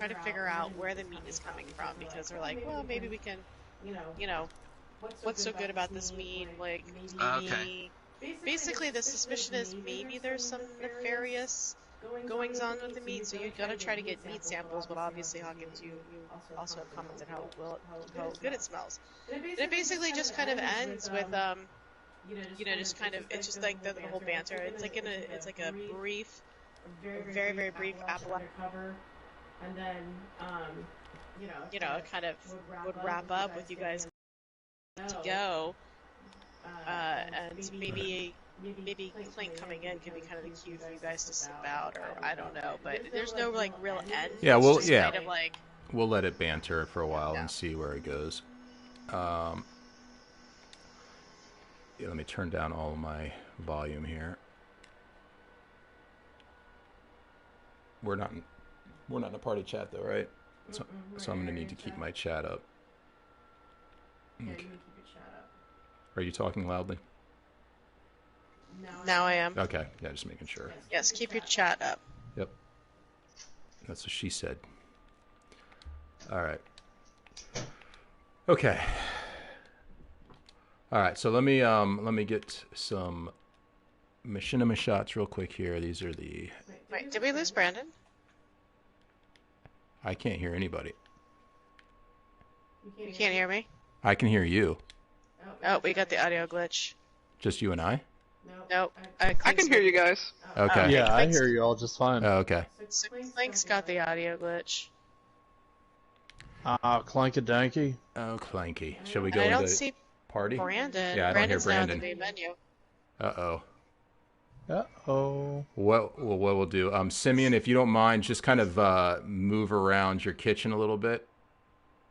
try to figure out where the meat is coming from because they're like, well, maybe we can, you know, what's so good about this meat? Like Okay. maybe, basically the suspicion is maybe there's some nefarious goings on with the meat, so you gotta try to get meat samples. But obviously, Hawkins, you also have commented how good it smells. And it basically just kind of ends with just kind of it's just like the whole banter. It's like it's like a brief, a very very brief apple. And then, it kind of would wrap up with you guys to go, and maybe Clink coming in could be kind of the cue for you guys to slip out, or I don't know, but there's no like real end. Yeah, it's well, just yeah, kind of like we'll let it banter for a while and see where it goes. Yeah, let me turn down all of my volume here. We're not in a party chat though, right? So I'm gonna need to keep my chat up. Yeah, Okay. you can keep your chat up. Are you talking loudly? Now I am. Okay, yeah, just making sure. Yes, keep your chat up. Yep. That's what she said. All right. Okay. All right, so let me get some machinima shots real quick here. These are the... Wait, did we lose Brandon? I can't hear anybody. You can't hear me? I can hear you. Oh, we got the audio glitch. Just you and I? Nope. I can hear you guys. Okay. Yeah, I hear you all just fine. Oh, okay. So Clink's got the audio glitch. Clanky-danky. Oh, clanky. Shall we go I don't into see party? Brandon. Yeah, I don't Brandon's hear Brandon. now in the main menu. Uh-oh. Uh-oh. What we'll do, Simeon, if you don't mind, just kind of move around your kitchen a little bit.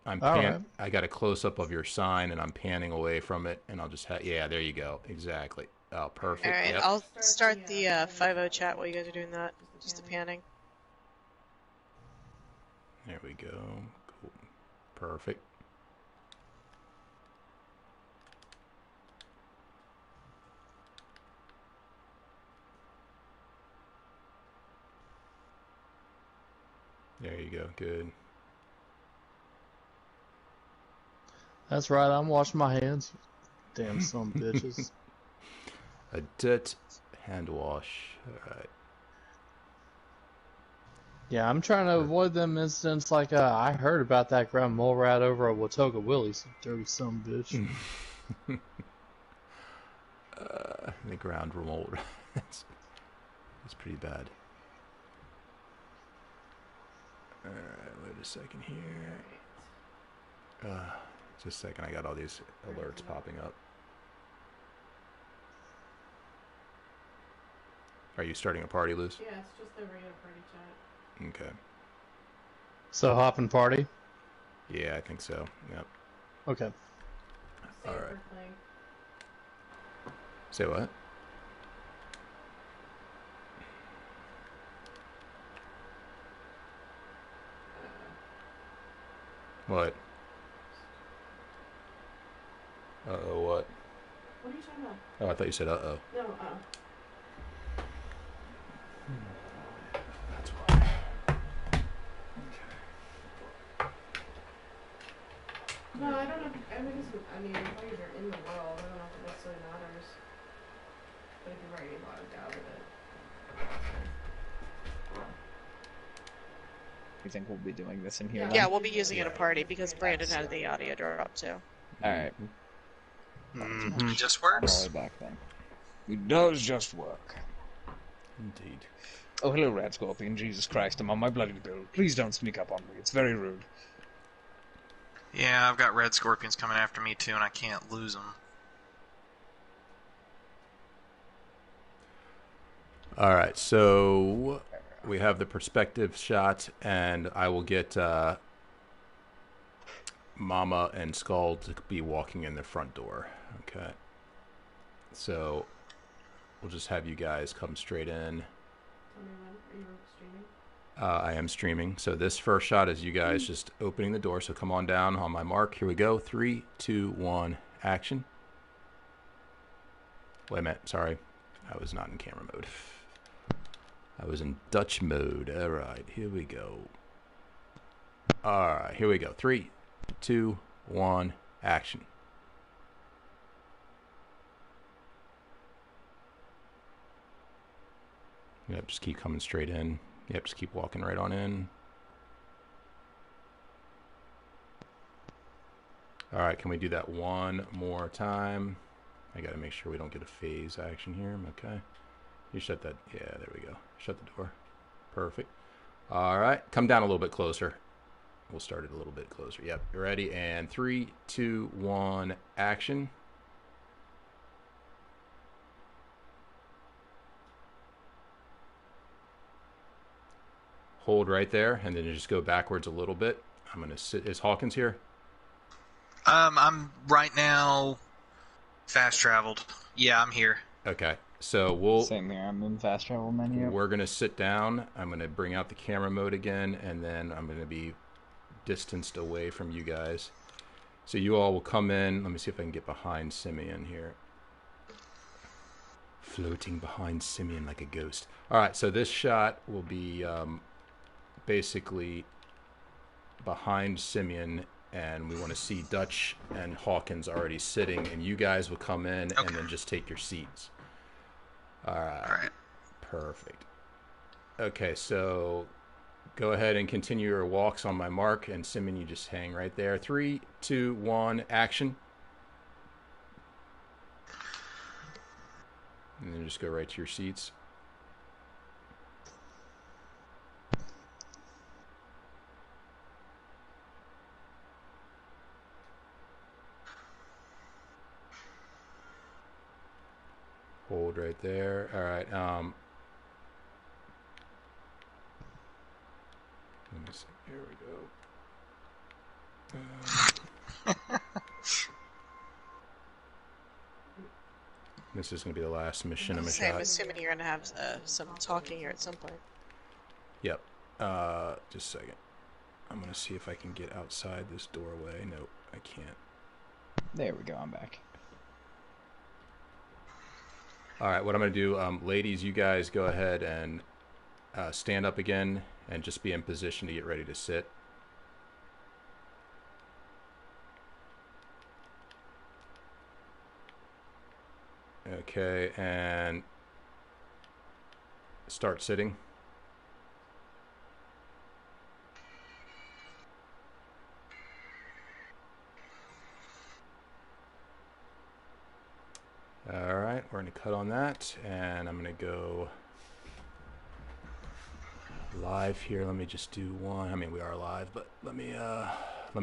Right. I got a close-up of your sign, and I'm panning away from it, and I'll just yeah, there you go. Exactly. Oh, perfect. All right, Yep. I'll start the 5-0 chat while you guys are doing that. Just the panning. There we go. Cool. Perfect. There you go. Good. That's right, I'm washing my hands. Damn some bitches. A dirt hand wash. All right. Yeah, I'm trying to avoid them incidents like I heard about that ground mole rat over at Watoga Willie's. Dirty some bitch. The ground remote. That's pretty bad. Alright, wait a second here. Just a second, I got all these alerts popping up. Are you starting a party, Liz? Yeah, it's just the regular party chat. Okay. So hopping party? Yeah, I think so. Yep. Okay. Alright. Say what? What? Uh-oh, what? What are you talking about? Oh, I thought you said uh-oh. No, That's why. No, I don't know. I mean, employees are in the world. I don't know if it necessarily matters. But if you're writing about it, doubt it. You think we'll be doing this in here? Yeah, we'll be using it at a party because Brandon had the audio drop too. Alright. It just works. All back then. It does just work. Indeed. Oh, hello, Red Scorpion. Jesus Christ, I'm on my bloody bill. Please don't sneak up on me. It's very rude. Yeah, I've got red scorpions coming after me too, and I can't lose them. All right, so we have the perspective shot, and I will get Mama and Skull to be walking in the front door. Okay. So we'll just have you guys come straight in. I am streaming. So this first shot is you guys just opening the door. So come on down on my mark. Here we go. 3, 2, 1, action. Wait a minute. Sorry. I was not in camera mode. I was in Dutch mode. All right. Here we go. All right, here we go. 3, 2, 1, action. Yep, just keep coming straight in. Yep, just keep walking right on in. All right, can we do that one more time? I got to make sure we don't get a phase action here. Okay. You shut that. Yeah, there we go. Shut the door. Perfect. All right, come down a little bit closer. We'll start it a little bit closer. Yep, you ready? And 3, 2, 1, action. Hold right there, and then you just go backwards a little bit. I'm going to sit. Is Hawkins here? I'm right now fast traveled. Yeah, I'm here. Okay, so we'll... Same here. I'm in fast travel menu. We're going to sit down. I'm going to bring out the camera mode again, and then I'm going to be distanced away from you guys. So you all will come in. Let me see if I can get behind Simeon here. Floating behind Simeon like a ghost. All right, so this shot will be basically behind Simeon, and we want to see Dutch and Hawkins already sitting, and you guys will come in and then just take your seats. All right. Perfect. Okay, so go ahead and continue your walks on my mark, and Simeon, you just hang right there. 3, 2, 1, action. And then just go right to your seats. Hold right there. All right. Let me see. Here we go. This is going to be the last machinima shot. I'm assuming you're going to have some talking here at some point. Yep. Just a second. I'm going to see if I can get outside this doorway. Nope, I can't. There we go. I'm back. All right, what I'm going to do, ladies, you guys go ahead and stand up again and just be in position to get ready to sit. Okay, and start sitting. All right, we're going to cut on that, and I'm going to go live here. Let me just do one. I mean, we are live, but let me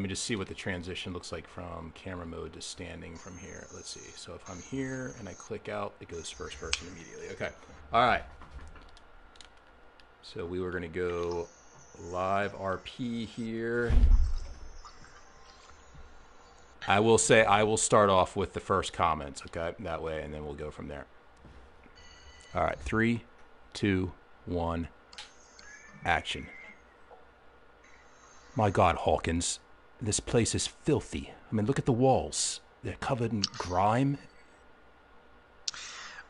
just see what the transition looks like from camera mode to standing from here. Let's see. So if I'm here and I click out, it goes first person immediately. Okay. All right. So we were going to go live RP here. I will say I will start off with the first comments, okay? That way, and then we'll go from there. All right, 3, 2, 1, action. My God, Hawkins, this place is filthy. I mean, look at the walls. They're covered in grime.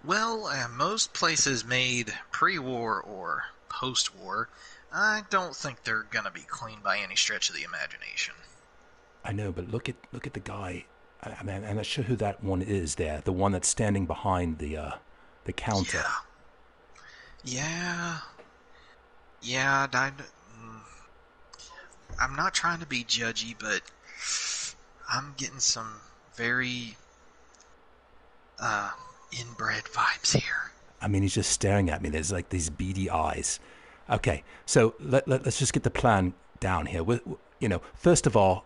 Well, most places made pre-war or post-war, I don't think they're gonna be clean by any stretch of the imagination. I know, but look at the guy. I mean, I'm not sure who that one is there. The one that's standing behind the counter. Yeah. I'm not trying to be judgy, but I'm getting some very inbred vibes here. I mean, he's just staring at me. There's like these beady eyes. Okay, so let's just get the plan down here. First of all,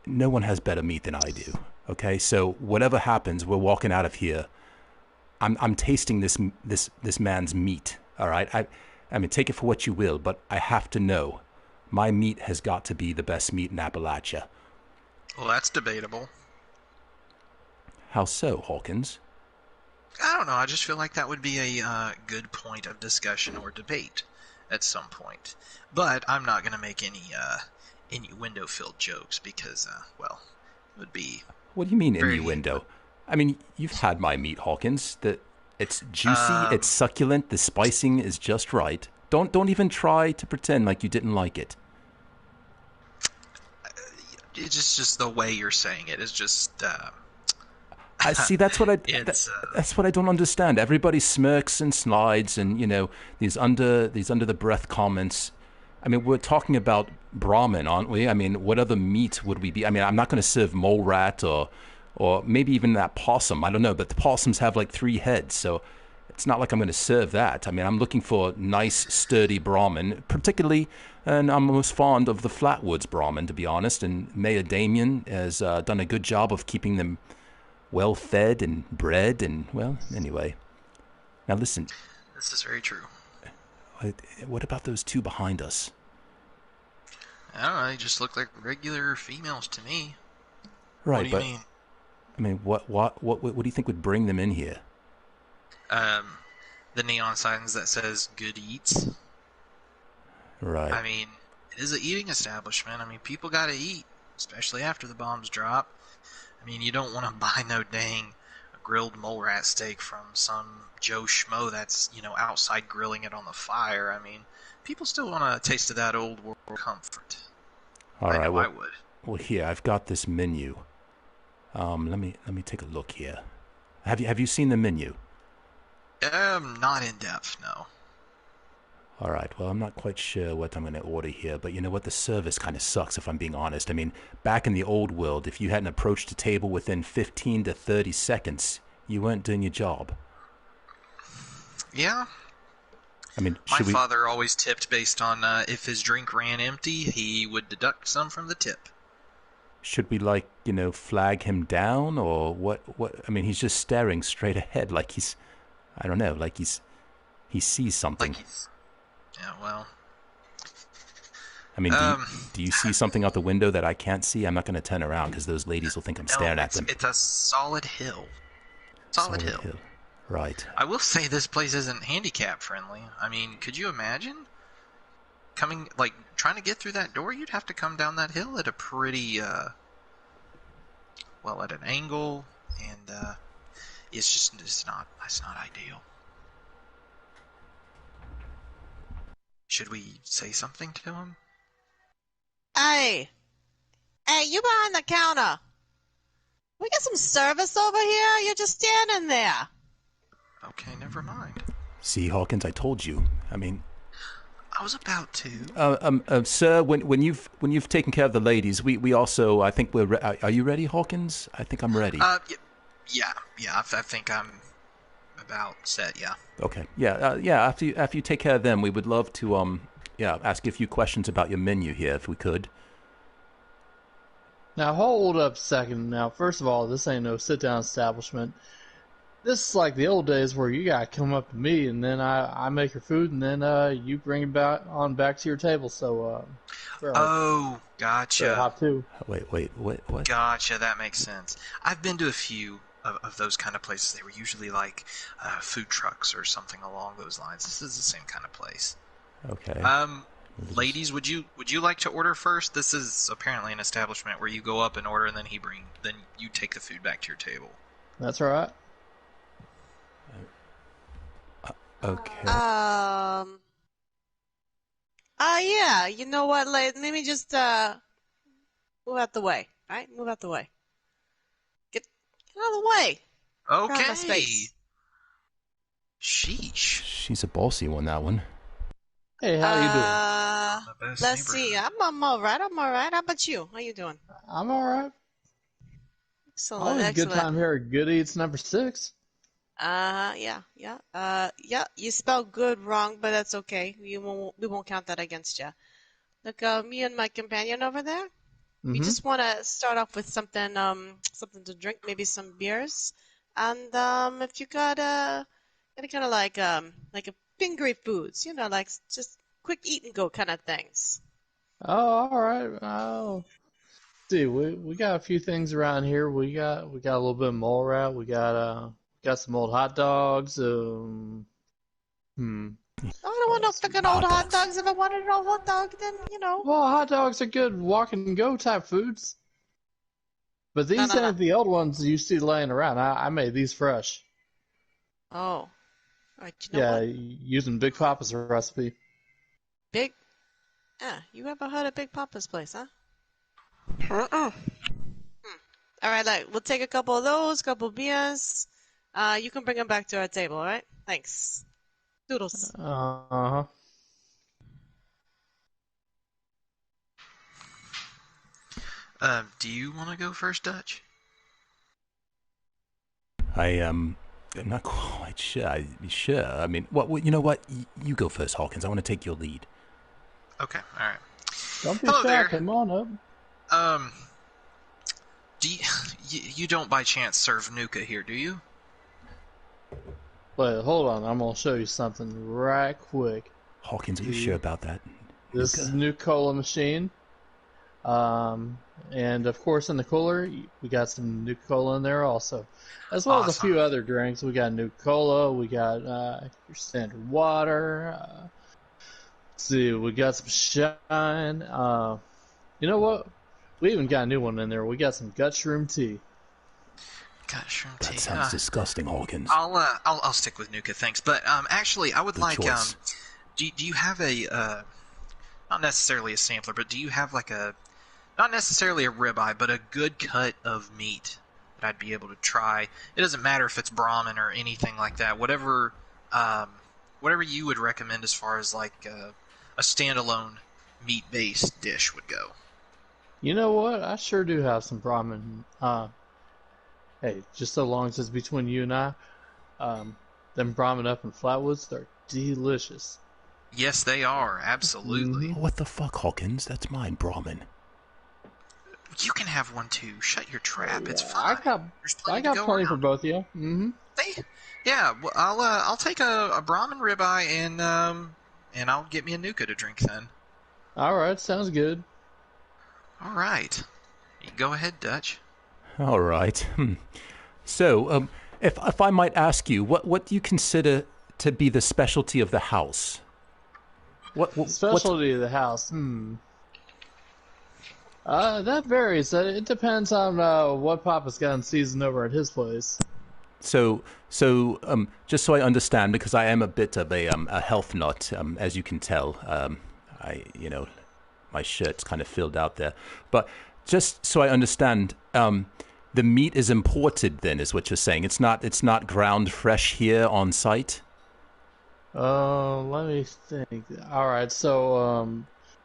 no one has better meat than I do. Okay, so whatever happens, we're walking out of here. I'm tasting this man's meat. All right, I mean, take it for what you will, but I have to know. My meat has got to be the best meat in Appalachia. Well, that's debatable. How so, Hawkins? I don't know. I just feel like that would be a good point of discussion or debate at some point. But I'm not going to make any innuendo-filled jokes because, it would be... What do you mean innuendo? I mean, you've had my meat, Hawkins. It's juicy, it's succulent, the spicing is just right. Don't even try to pretend like you didn't like it. It's just the way you're saying it is just. I see. That's what I. It's. That's what I don't understand. Everybody smirks and slides, and these under the breath comments. I mean, we're talking about Brahmin, aren't we? I mean, what other meat would we be? I mean, I'm not going to serve mole rat or maybe even that possum. I don't know, but the possums have like 3 heads, so it's not like I'm going to serve that. I mean, I'm looking for nice, sturdy Brahmin, particularly, and I'm most fond of the Flatwoods Brahmin, to be honest. And Mayor Damien has done a good job of keeping them well fed and bred, and well, anyway. Now listen. This is very true. What about those 2 behind us? I don't know. They just look like regular females to me. Right, what do you mean? I mean, what do you think would bring them in here? The neon signs that says "Good Eats." Right. I mean, it is an eating establishment. I mean, people gotta eat, especially after the bombs drop. I mean, you don't want to buy no dang grilled mole rat steak from some Joe Schmo that's, outside grilling it on the fire. I mean, people still want a taste of that old world comfort. All right, I would. Well, here, I've got this menu. Let me take a look here. Have you seen the menu? Not in depth, no. All right, well, I'm not quite sure what I'm going to order here, but you know what? The service kind of sucks, if I'm being honest. I mean, back in the old world, if you hadn't approached a table within 15 to 30 seconds, you weren't doing your job. Yeah. I mean, my father always tipped based on if his drink ran empty, he would deduct some from the tip. Should we, flag him down, or what? I mean, he's just staring straight ahead like he's, I don't know, like he sees something. Yeah, well. I mean, do you see something out the window that I can't see? I'm not going to turn around because those ladies will think I'm staring at them. It's a solid hill. Solid hill. Right. I will say this place isn't handicap friendly. I mean, could you imagine trying to get through that door? You'd have to come down that hill at a pretty, at an angle, and it's not ideal. Should we say something to him? Hey, you behind the counter. We got some service over here? You're just standing there. Okay, never mind. See, Hawkins, I told you. I mean, I was about to. Sir, when you've taken care of the ladies, we also, I think we're. Are you ready, Hawkins? I think I'm ready. Yeah. I think I'm about set. Yeah. Okay. Yeah. After you take care of them, we would love to ask you a few questions about your menu here, if we could. Now hold up a second. Now, first of all, this ain't no sit-down establishment. This is like the old days where you gotta come up to me, and then I make your food, and then you bring it back to your table. So, oh, gotcha. Hot too. Wait, what? Gotcha. That makes sense. I've been to a few of those kind of places. They were usually like food trucks or something along those lines. This is the same kind of place. Okay. Ladies, would you like to order first? This is apparently an establishment where you go up and order, and then you take the food back to your table. That's right. Okay. Yeah. You know what? Let me just move out the way. All right, move out the way. Get out of the way. Okay. My space. Sheesh. She's a bossy one, that one. Hey, how you doing? Let's see. I'm all right. How about you? How you doing? I'm all right. Excellent. Always a good time here at Good Eats number 6. Yeah. You spelled good wrong, but that's okay. We won't count that against you. Look, me and my companion over there. We just want to start off with something to drink, maybe some beers, and if you got any kind of like a fingery foods, like just quick eat and go kind of things. Oh, all right. Oh, see, we got a few things around here. We got a little bit of mole rat. We got some old hot dogs. I don't want no fucking old hot dogs. If I wanted an old hot dog, then Well, hot dogs are good walk and go type foods. But these aren't the old ones you see laying around. I made these fresh. Oh. All right, you know what? Using Big Papa's recipe. You ever heard of Big Papa's place, huh? All right, we'll take a couple of those, couple of beers. You can bring them back to our table, all right? Thanks. Doodles. Uh-huh. Do you want to go first, Dutch? I'm not quite sure. Sure. I mean, what? You know what? You go first, Hawkins. I want to take your lead. Okay. All right. Don't be Hello shy. there. Come on up. Do you don't by chance serve Nuka here, do you? Wait, hold on. I'm gonna show you something right quick. Hawkins, are you sure about that? This is a new cola machine. And of course in the cooler, we got some Nuka Cola in there also. As well as a few other drinks. We got Nuka Cola, we got your standard water. Let's see, we got some Shine. You know what? We even got a new one in there. We got some Gut Shroom Tea. Gut Shroom Tea. That sounds disgusting, Hawkins. I'll stick with Nuka, thanks. But actually, I would Good like choice. do you have a not necessarily a sampler, but do you have like a not necessarily a ribeye, but a good cut of meat that I'd be able to try? It doesn't matter if it's Brahmin or anything like that. Whatever you would recommend as far as like a standalone meat-based dish would go. You know what? I sure do have some Brahmin. Hey, just so long as it's between you and I, them Brahmin up in Flatwoods, they're delicious. Yes, they are. Absolutely. Mhm. What the fuck, Hawkins? That's mine, Brahmin. You can have one too. Shut your trap. It's Yeah, fine. There's I plenty got to go plenty for around. both of you. Mm-hmm. Yeah, well, I'll take a Brahmin ribeye and I'll get me a Nuka to drink then. All right, sounds good. All right. Go ahead, Dutch. All right. So, if I might ask you, what do you consider to be the specialty of the house? What's Specialty of the house. That varies. It depends on what Papa's got in season over at his place. So, just so I understand, because I am a bit of a health nut, as you can tell. My shirt's kind of filled out there. But just so I understand, the meat is imported. Then, is what you're saying? It's not ground fresh here on site. Let me think. All right, so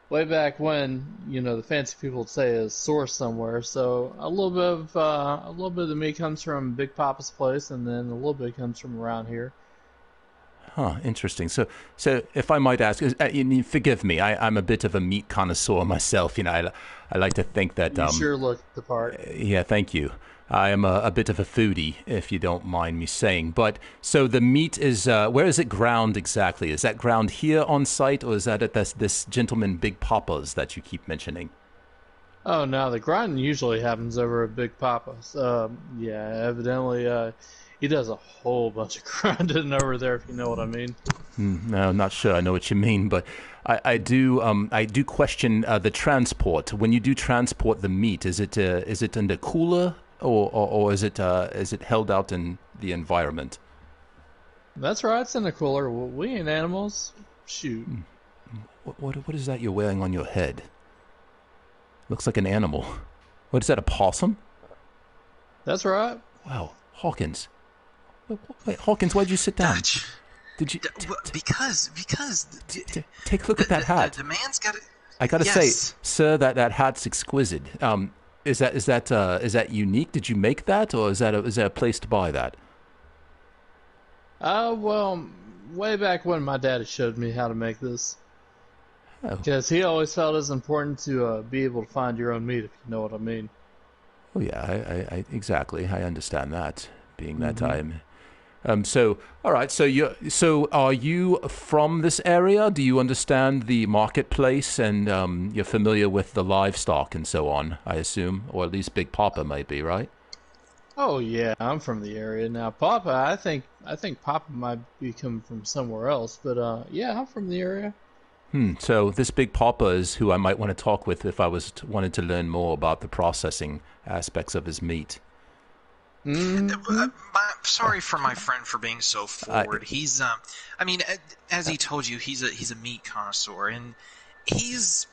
way back when, the fancy people would say is sourced somewhere. So a little bit of the meat comes from Big Papa's place, and then a little bit comes from around here. Huh, interesting. So if I might ask, forgive me, I'm a bit of a meat connoisseur myself. I like to think that. You sure look the part. Yeah, thank you. I am a bit of a foodie, if you don't mind me saying. But so the meat is, where is it ground exactly? Is that ground here on site, or is that at this gentleman Big Papa's that you keep mentioning? Oh, no, the grinding usually happens over at Big Papa's. Yeah, evidently, he does a whole bunch of grinding over there, if you know what I mean. No, I'm not sure. I know what you mean, but I do question the transport. When you do transport the meat, is it in the cooler, or is it held out in the environment? That's right, it's in the cooler. We ain't animals. Shoot. What is that you're wearing on your head? Looks like an animal. What is that, a possum? That's right. Wow, Hawkins. Wait, Hawkins, why'd you sit down? Dutch. Did you? Because Take a look at that hat. The man's got it. I gotta say, sir, that hat's exquisite. Is that unique? Did you make that, or is there a place to buy that? Well, way back when my daddy showed me how to make this. Oh. Because he always felt it was important to be able to find your own meat, if you know what I mean. Oh yeah, I exactly. I understand that. Being that time. So all right. So are you from this area? Do you understand the marketplace, and you're familiar with the livestock and so on? I assume, or at least Big Papa might be, right? Oh yeah, I'm from the area now. Papa, I think Papa might be coming from somewhere else, but yeah, I'm from the area. So this Big Papa is who I might want to talk with if I wanted to learn more about the processing aspects of his meat. Sorry for my friend for being so forward. He's, as he told you, he's a meat connoisseur, and he's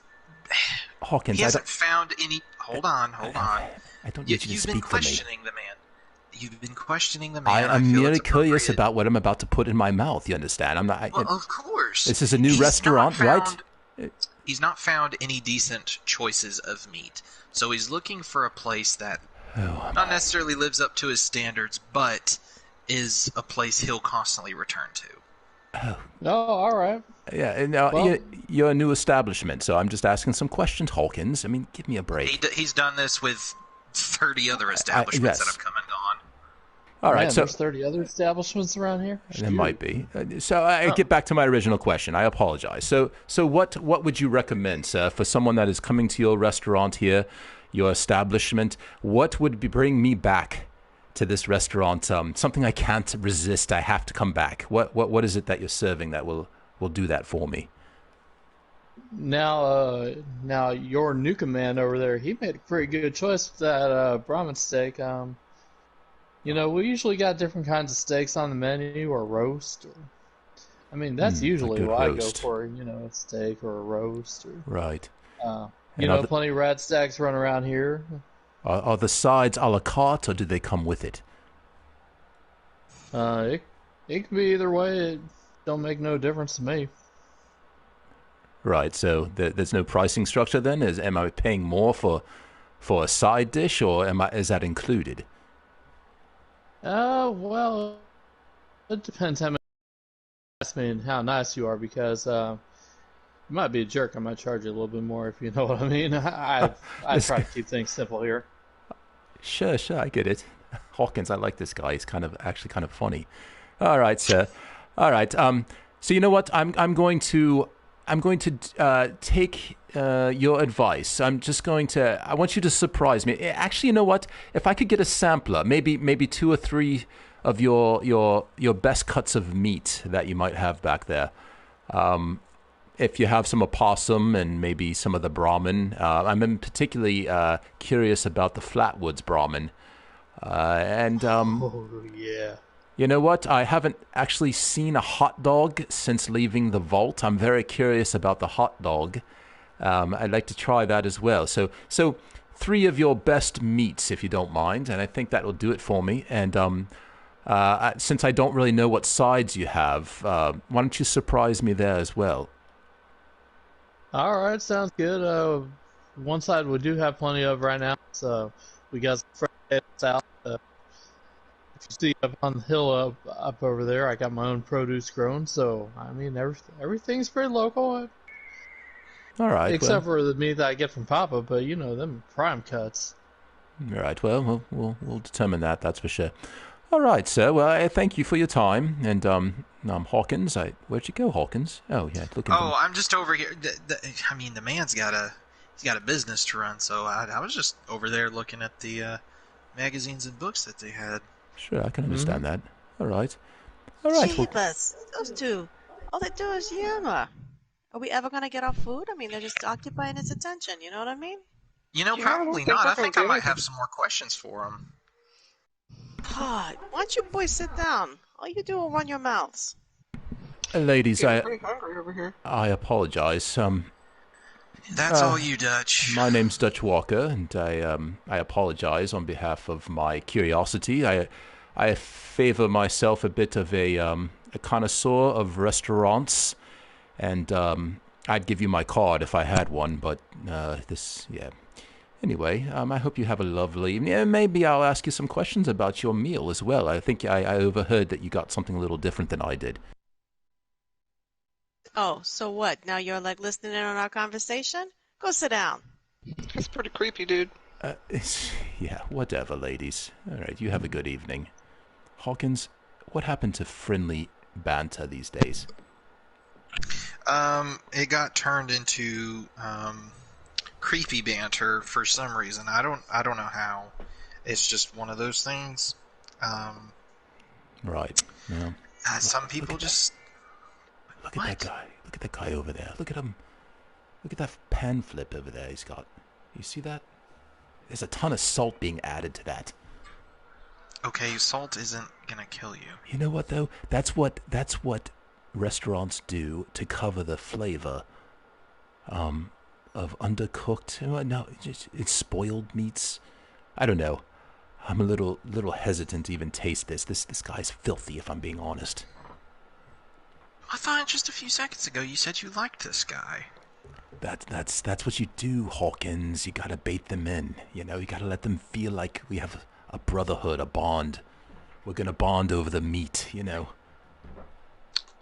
Hawkins, he hasn't found any. Hold on. I don't need you to You've been speak for me. questioning the man. You've been questioning the I man. am feel merely it's curious appropriate. about what I'm about to put in my mouth. You understand? I'm not. Well, of course. This is a new He's restaurant, not right? He's not found any decent choices of meat, so he's looking for a place that not necessarily lives up to his standards, but is a place he'll constantly return to. Oh, all right. Yeah, and you're a new establishment, so I'm just asking some questions, Hawkins. I mean, give me a break. He's done this with 30 other establishments that yes. have come and gone. All right, Man, so there's 30 other establishments around here? there might be. So I get back to my original question. I apologize. So what would you recommend, sir, for someone that is coming to your restaurant here, your establishment? What would bring me back to this restaurant? Something I can't resist. I have to come back. What is it that you're serving that will do that for me? Now your new command over there, he made a pretty good choice with that Brahmin steak. We usually got different kinds of steaks on the menu, or roast. That's usually what roast. I go for. A steak or a roast. Right. Plenty of rat stacks run around here. Are the sides a la carte, or do they come with it? It can be either way. It don't make no difference to me. Right. So there's no pricing structure then. Am I paying more for a side dish, or is that included? Well, it depends how how nice you are, because you might be a jerk. I might charge you a little bit more, if you know what I mean. I try to keep things simple here. Sure, I get it. Hawkins, I like this guy. He's actually kind of funny. All right, sir. All right. So you know what? I'm going to take your advice. I want you to surprise me. Actually, you know what? If I could get a sampler, maybe 2 or 3 of your best cuts of meat that you might have back there. If you have some opossum and maybe some of the Brahmin. I'm particularly curious about the Flatwoods Brahmin. Oh, yeah. You know what? I haven't actually seen a hot dog since leaving the vault. I'm very curious about the hot dog. I'd like to try that as well. So 3 of your best meats, if you don't mind, and I think that will do it for me. And since I don't really know what sides you have, why don't you surprise me there as well? All right, sounds good. One side we do have plenty of right now. So we got some fresh salad. If you see up on the hill up over there, I got my own produce grown. So everything's pretty local. All right. Except for the meat that I get from Papa, but them prime cuts. All right. Well, we'll determine that. That's for sure. All right, sir. Well, I thank you for your time. And Hawkins, where'd you go, Hawkins? Oh, yeah. I'm just over here. The man's got a business to run, so I was just over there looking at the magazines and books that they had. Sure, I can understand that. All right. Jeebus, those two. All they do is yammer. Are we ever gonna get our food? They're just occupying his attention. You know what I mean? Probably not. I think I might have some more questions for him. God, why don't you boys sit down? All you do is run your mouths. Ladies, I'm pretty hungry over here. I apologize. That's all you, Dutch. My name's Dutch Walker, and I apologize on behalf of my curiosity. I favor myself a bit of a connoisseur of restaurants, and I'd give you my card if I had one, but Anyway, I hope you have a lovely evening. Maybe I'll ask you some questions about your meal as well. I think I overheard that you got something a little different than I did. Oh, so what? Now you're listening in on our conversation? Go sit down. That's pretty creepy, dude. Yeah, whatever, ladies. All right, you have a good evening. Hawkins, what happened to friendly banter these days? It got turned into creepy banter for some reason. I don't know how. It's just one of those things. Right. Yeah. Some people Look at that guy. Look at that guy over there. Look at him. Look at that pan flip over there he's got. You see that? There's a ton of salt being added to that. Okay, salt isn't gonna kill you. You know what though? That's what restaurants do to cover the flavor. of undercooked. No, it's spoiled meats. I don't know. I'm a little hesitant to even taste this. This guy's filthy, if I'm being honest. I thought just a few seconds ago you said you liked this guy. That's what you do, Hawkins. You gotta bait them in. You gotta let them feel like we have a brotherhood, a bond. We're gonna bond over the meat.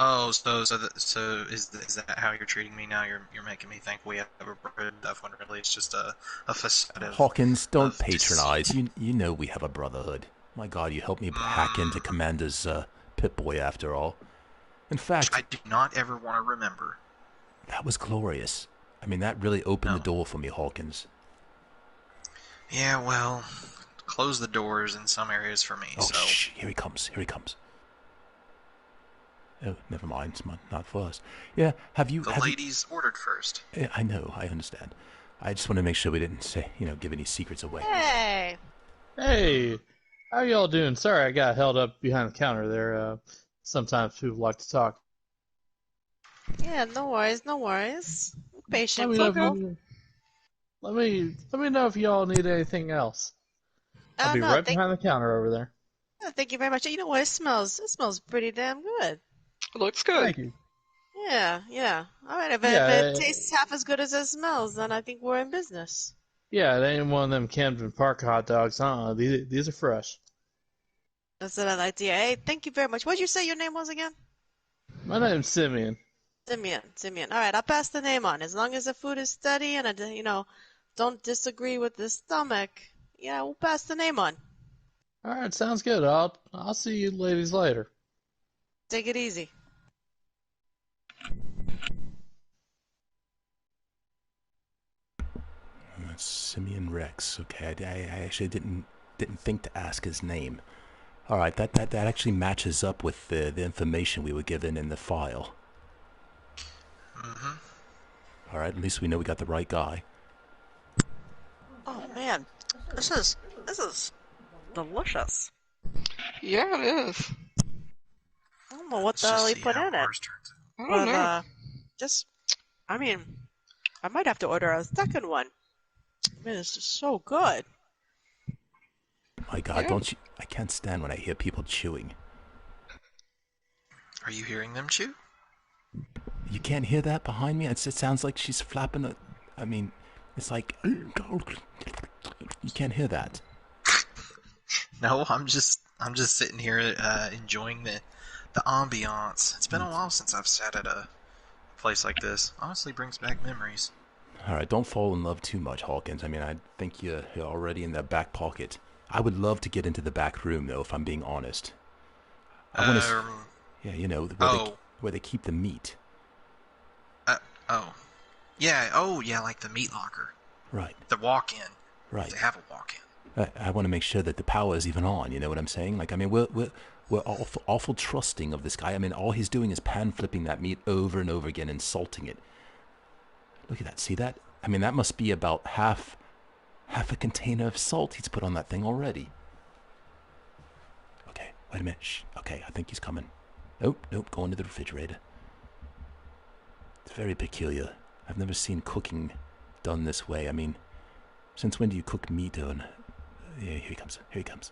Oh, so is that how you're treating me now? You're making me think we have a brotherhood stuff when really it's just a facade of Hawkins, don't of patronize. deceit. You know we have a brotherhood. My God, you helped me hack into Commander's Pip-Boy after all. In fact, I do not ever want to remember. that was glorious. I mean, that really opened No. the door for me, Hawkins. Yeah, well, close the doors in some areas for me. Oh, so shh! Here he comes. Oh, never mind. It's not for us. Yeah, the ladies ordered first. Yeah, I know. I understand. I just want to make sure we didn't give any secrets away. Hey. Hey, how y'all doing? Sorry, I got held up behind the counter there. Sometimes people like to talk. Yeah, no worries, no worries. Patient. Let me know if y'all need anything else. I'll be right behind the counter over there. Thank you very much. You know what? It smells pretty damn good. Looks good. Thank you. Yeah. All right, if Yeah, it tastes half as good as it smells, then I think we're in business. Yeah, it ain't one of them Camden Park hot dogs. These are fresh. That's an idea. Hey, thank you very much. What did you say your name was again? My name's Simeon. Simeon. All right, I'll pass the name on. As long as the food is steady and don't disagree with the stomach, yeah, we'll pass the name on. All right, sounds good. I'll see you ladies later. Take it easy. That's Simeon Rex. Okay, I actually didn't think to ask his name. All right, that actually matches up with the information we were given in the file. Mm-hmm. All right, at least we know we got the right guy. Oh man, this is delicious. Yeah, it is. I don't know what Let's the hell just he see put how in it, ours turns out. I don't know. I might have to order a second one. Man, this is so good. My God, Yeah. don't you? I can't stand when I hear people chewing. Are you hearing them chew? You can't hear that behind me? It sounds like she's flapping a... I mean, it's like... You can't hear that. No, I'm just sitting here enjoying the ambiance. It's been a while since I've sat at a place like this. Honestly, brings back memories. All right, don't fall in love too much, Hawkins. I mean, I think you're already in the back pocket. I would love to get into the back room, though, if I'm being honest. I want to... Yeah, where they keep the meat. Oh. Yeah, like the meat locker. Right. The walk-in. Right. They have a walk-in. I want to make sure that the power is even on. You know what I'm saying? Like, I mean, we're awful trusting of this guy. I mean, all he's doing is pan-flipping that meat over and over again and salting it. Look at that. See that? I mean, that must be about half a container of salt he's put on that thing already. Okay, wait a minute. Shh. Okay, I think he's coming. Nope, go into the refrigerator. It's very peculiar. I've never seen cooking done this way. I mean, since when do you cook meat on... Yeah, here he comes.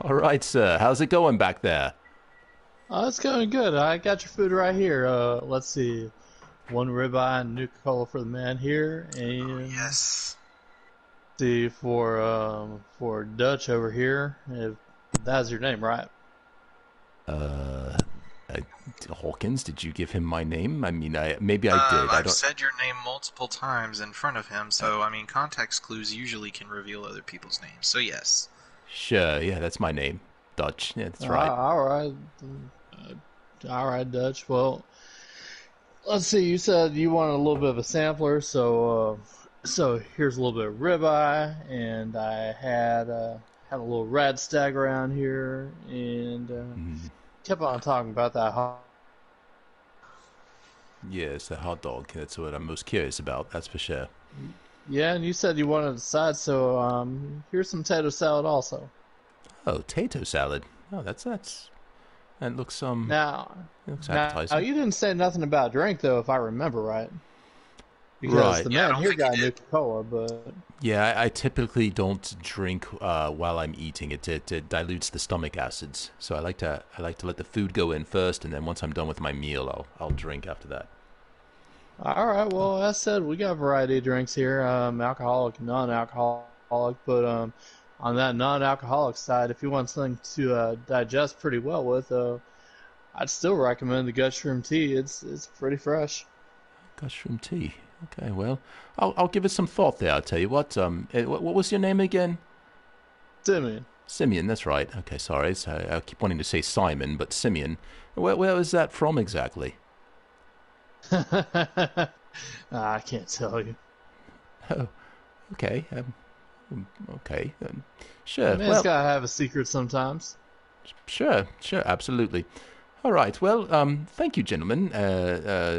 All right, sir. How's it going back there? It's going good. I got your food right here. Let's see. One ribeye and Nuka-Cola for the man here, and Yes. see for Dutch over here. If that's your name, right? Hawkins, did you give him my name? I mean, maybe I did. I've said your name multiple times in front of him, so, I mean, context clues usually can reveal other people's names, so yes. Sure, yeah, that's my name. Dutch, yeah, that's right. All right, Dutch. Well, let's see. You said you wanted a little bit of a sampler, so here's a little bit of ribeye, and I had a little rat stag around here, and kept on talking about that hot. Yeah, it's the hot dog. That's what I'm most curious about, that's for sure. Yeah, and you said you wanted a side, so here's some potato salad also. Oh, tato salad. Oh, that looks Now, it looks appetizing. you didn't say nothing about drink though, if I remember right. because Right. the Yeah, I man don't here think he got did. Nuka-Cola, but Yeah, I typically don't drink while I'm eating. It dilutes the stomach acids. So I like to let the food go in first, and then once I'm done with my meal, I'll drink after that. all right. Well, as said, we got a variety of drinks here, alcoholic, non-alcoholic. But on that non-alcoholic side, if you want something to digest pretty well with, I'd still recommend the Gutshroom tea. It's pretty fresh. Mushroom tea. Okay, well, I'll give it some thought there. I'll tell you what. What was your name again? Simeon. Simeon. That's right. Okay, sorry. So I keep wanting to say Simon, but Simeon. Where is that from exactly? I can't tell you. Oh, okay. Okay. Sure. Man's Well, gotta have a secret sometimes. sure, absolutely. All right. Well, thank you, gentlemen.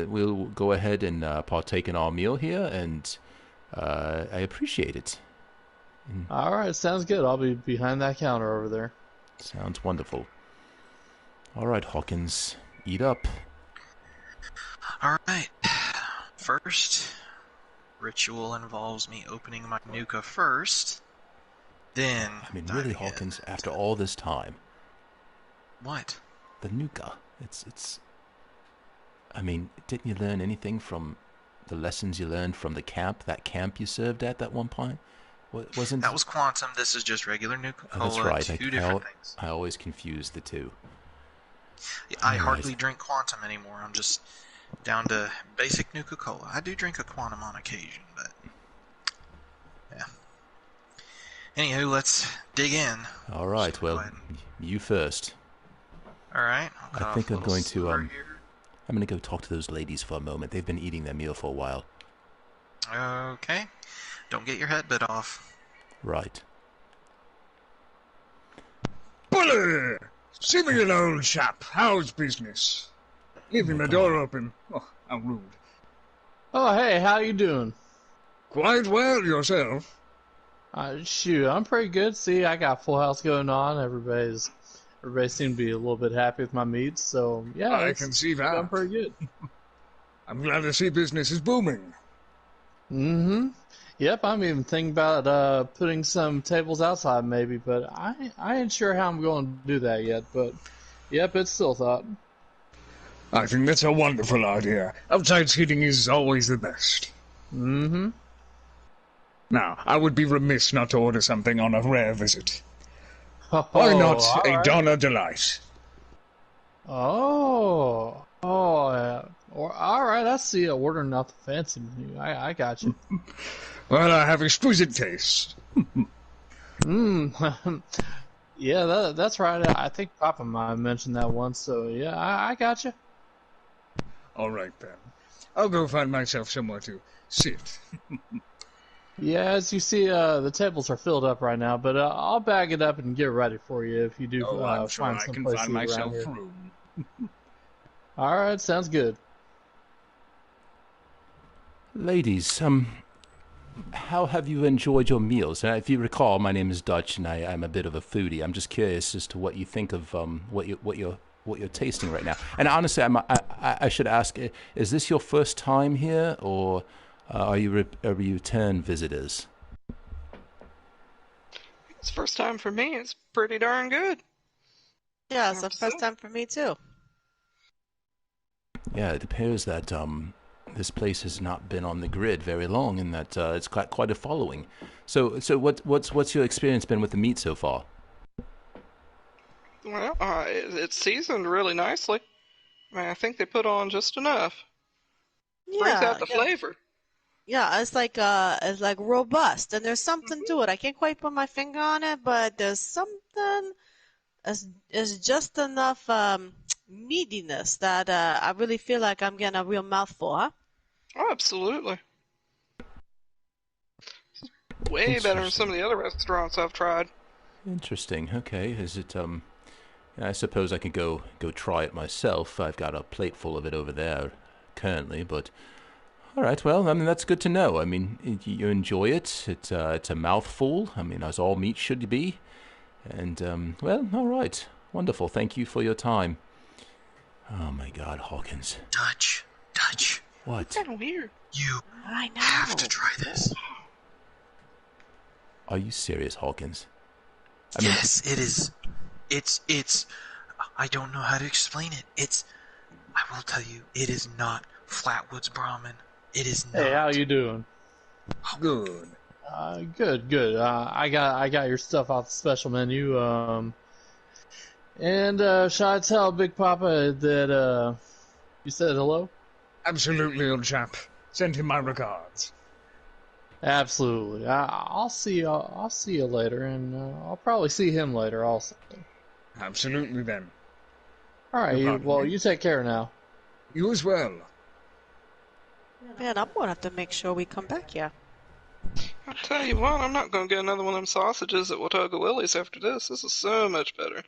We'll go ahead and partake in our meal here, and I appreciate it. All right, sounds good. I'll be behind that counter over there. Sounds wonderful. All right, Hawkins, eat up. All right. First, ritual involves me opening my nuka first, then I mean, really, diving Hawkins, in. after all this time, What? the nuka. It's. I mean, didn't you learn anything from the lessons you learned from the camp? That camp you served at that one point? Wasn't That was quantum. This is just regular Nuka Oh, Cola. that's right. Two different things. I always confuse the two. I All hardly right. drink quantum anymore. I'm just down to basic Nuka Cola. I do drink a quantum on occasion, but yeah. Anywho, let's dig in. All right. So go Well, ahead. you first. All right. I'll I cut off think a I'm little going to sliver here. I'm going to go talk to those ladies for a moment. They've been eating their meal for a while. Okay. Don't get your head bit off. Right. Bully! Simeon, old chap, how's business? Leaving the door open. Oh, how rude. Oh, hey, how you doing? Quite well yourself. Shoot, I'm pretty good. See, I got full house going on. Everybody seemed to be a little bit happy with my meats, so yeah, I can see that. I'm pretty good. I'm glad to see business is booming. Mm-hmm. Yep, I'm even thinking about putting some tables outside maybe, but I ain't sure how I'm going to do that yet. But yep, it's still a thought. I think that's a wonderful idea. Outside seating is always the best. Mm-hmm. Now, I would be remiss not to order something on a rare visit. Oh, Why not all a right. Donna Delight? Oh, yeah. All right, I see. Ordering not the fancy menu. I got you. Well, I have exquisite taste. Yeah, that's right. I think Papa might have mentioned that once. So yeah, I got you. All right, then. I'll go find myself somewhere to sit. Yeah, as you see, the tables are filled up right now, but I'll bag it up and get it ready for you if you do Oh, I'm sure find I some can place find to eat myself around here. room. All right, sounds good. Ladies, how have you enjoyed your meals? If you recall, my name is Dutch, and I'm a bit of a foodie. I'm just curious as to what you think of what you're tasting right now. And honestly, I should ask: is this your first time here, or are you return visitors? It's first time for me. It's pretty darn good. Yeah, it's the first time for me too. Yeah, it appears that this place has not been on the grid very long, and that it's got quite a following. So what's your experience been with the meat so far? Well, it's seasoned really nicely. I think they put on just enough. Brings out the flavor. Yeah, it's like robust, and there's something to it. I can't quite put my finger on it, but there's something. It's just enough meatiness that I really feel like I'm getting a real mouthful, huh? Oh, absolutely. Way better than some of the other restaurants I've tried. Interesting. Okay, is it I suppose I could go try it myself. I've got a plate full of it over there currently, but all right. Well, I mean that's good to know. I mean, you enjoy it. It's a mouthful. I mean, as all meat should be. And well, all right. Wonderful. Thank you for your time. Oh my God, Hawkins. Dutch. What? Kind of weird. You I know. have to try this. Are you serious, Hawkins? I mean, Yes, it is. It's. I don't know how to explain it. I will tell you, it is not Flatwoods Brahmin. It is not. Hey, how you doing? Good. Good. I got your stuff off the special menu. And should I tell Big Papa that you said hello? Absolutely, old chap. Send him my regards. Absolutely. I'll see you. I'll see you later, and I'll probably see him later also. Absolutely, then. All right. Pardon Well, me? you take care now. You as well. Man, I'm gonna have to make sure we come back here. I'll tell you what, I'm not gonna get another one of them sausages at Watauga Willie's after this. This is so much better.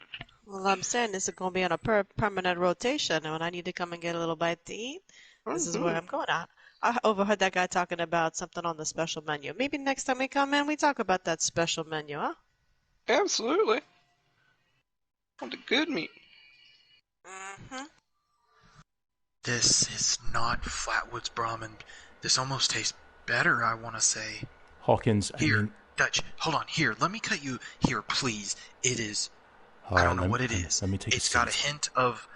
Well, I'm saying this is gonna be on a permanent rotation, and when I need to come and get a little bite to eat, this is where I'm going at. I overheard that guy talking about something on the special menu. Maybe next time we come in, we talk about that special menu, huh? Absolutely. On the good meat. Mm-hmm. This is not Flatwoods Brahmin. This almost tastes better, I want to say. Hawkins, Here, Dutch, hold on. Here, let me cut you. Here, please. It is. All I right, don't know let what me- it is. Let me take It's a got a seat. hint of.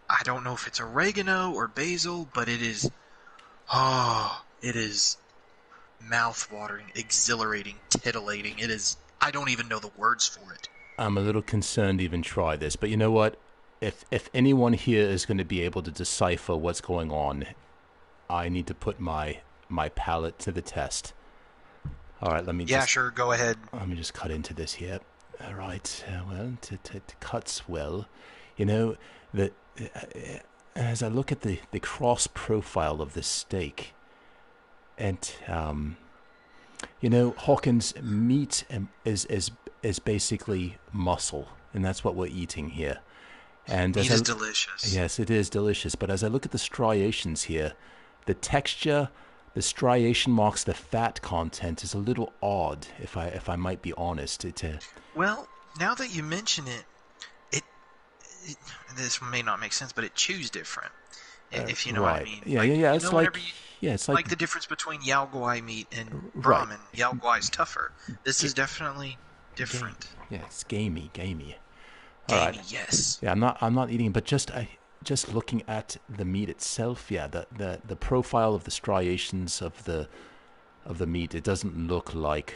I don't know if it's oregano or basil, but it is. Oh, it is mouth-watering, exhilarating, titillating. It is. I don't even know the words for it. I'm a little concerned to even try this, but you know what? If anyone here is going to be able to decipher what's going on, I need to put my palate to the test. All right, let me Yeah, just sure. Go ahead. let me just cut into this here. All right, well, it cuts well. You know, as I look at the cross profile of this steak, and you know, Hawkins, meat is basically muscle, and that's what we're eating here. And Meat as is I- delicious. Yes, it is delicious. But as I look at the striations here, the texture, the striation marks, the fat content is a little odd. If I might be honest, Well, now that you mention it, this may not make sense, but it chews different. If you know what I right. mean. Yeah, Like, yeah, yeah. you It's know, like whenever you, it's like the difference between Yao Guai meat and Right. Brahmin. Yao Guai is tougher. This is definitely different. yeah, it's gamey. All right. Gamey, yes. Yeah, I'm not eating, but just looking at the meat itself, yeah, the profile of the striations of the meat, it doesn't look like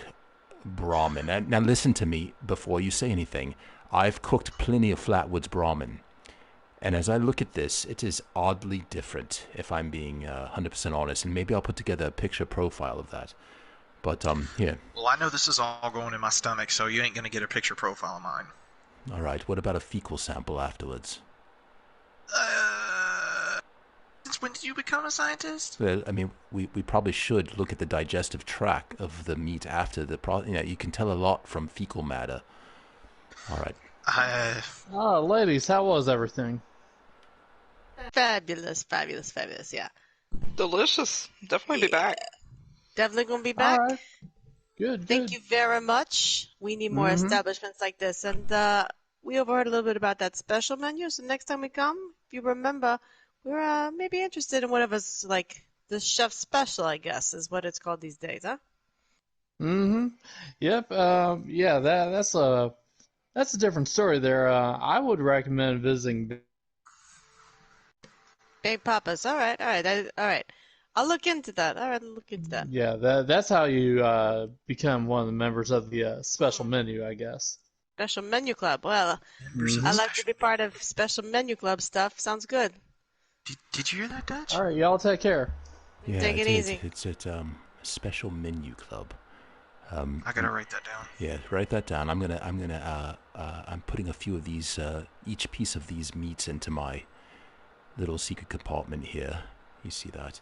Brahmin. And now listen to me before you say anything. I've cooked plenty of Flatwoods Brahmin, and as I look at this, it is oddly different. If I'm being 100% honest, and maybe I'll put together a picture profile of that. But yeah. Well, I know this is all going in my stomach, so you ain't gonna get a picture profile of mine. All right. What about a fecal sample afterwards? Since when did you become a scientist? Well, I mean, we probably should look at the digestive tract of the meat after the you can tell a lot from fecal matter. All right. Oh, ladies, how was everything? Fabulous, yeah. Delicious. Definitely be back. Definitely gonna be back. All right. Good. Thank you very much. We need more establishments like this. And we overheard a little bit about that special menu, so next time we come, if you remember, we're maybe interested in whatever's like the chef special, I guess, is what it's called these days, huh? Mm-hmm. Yep. Yeah. That's a different story there. I would recommend visiting. Big Papa's. All right. All right. I'll look into that. All right, I'll look into that. Yeah. That's how you become one of the members of the special menu, I guess. Special menu club. Well, Members of I the like to special- be part of special menu club stuff. Sounds good. Did you hear that, Dutch? All right, y'all take care. Yeah, Take it easy. It's at a special menu club. I gotta write that down. Yeah, write that down. I'm putting a few of these, each piece of these meats into my little secret compartment here. You see that?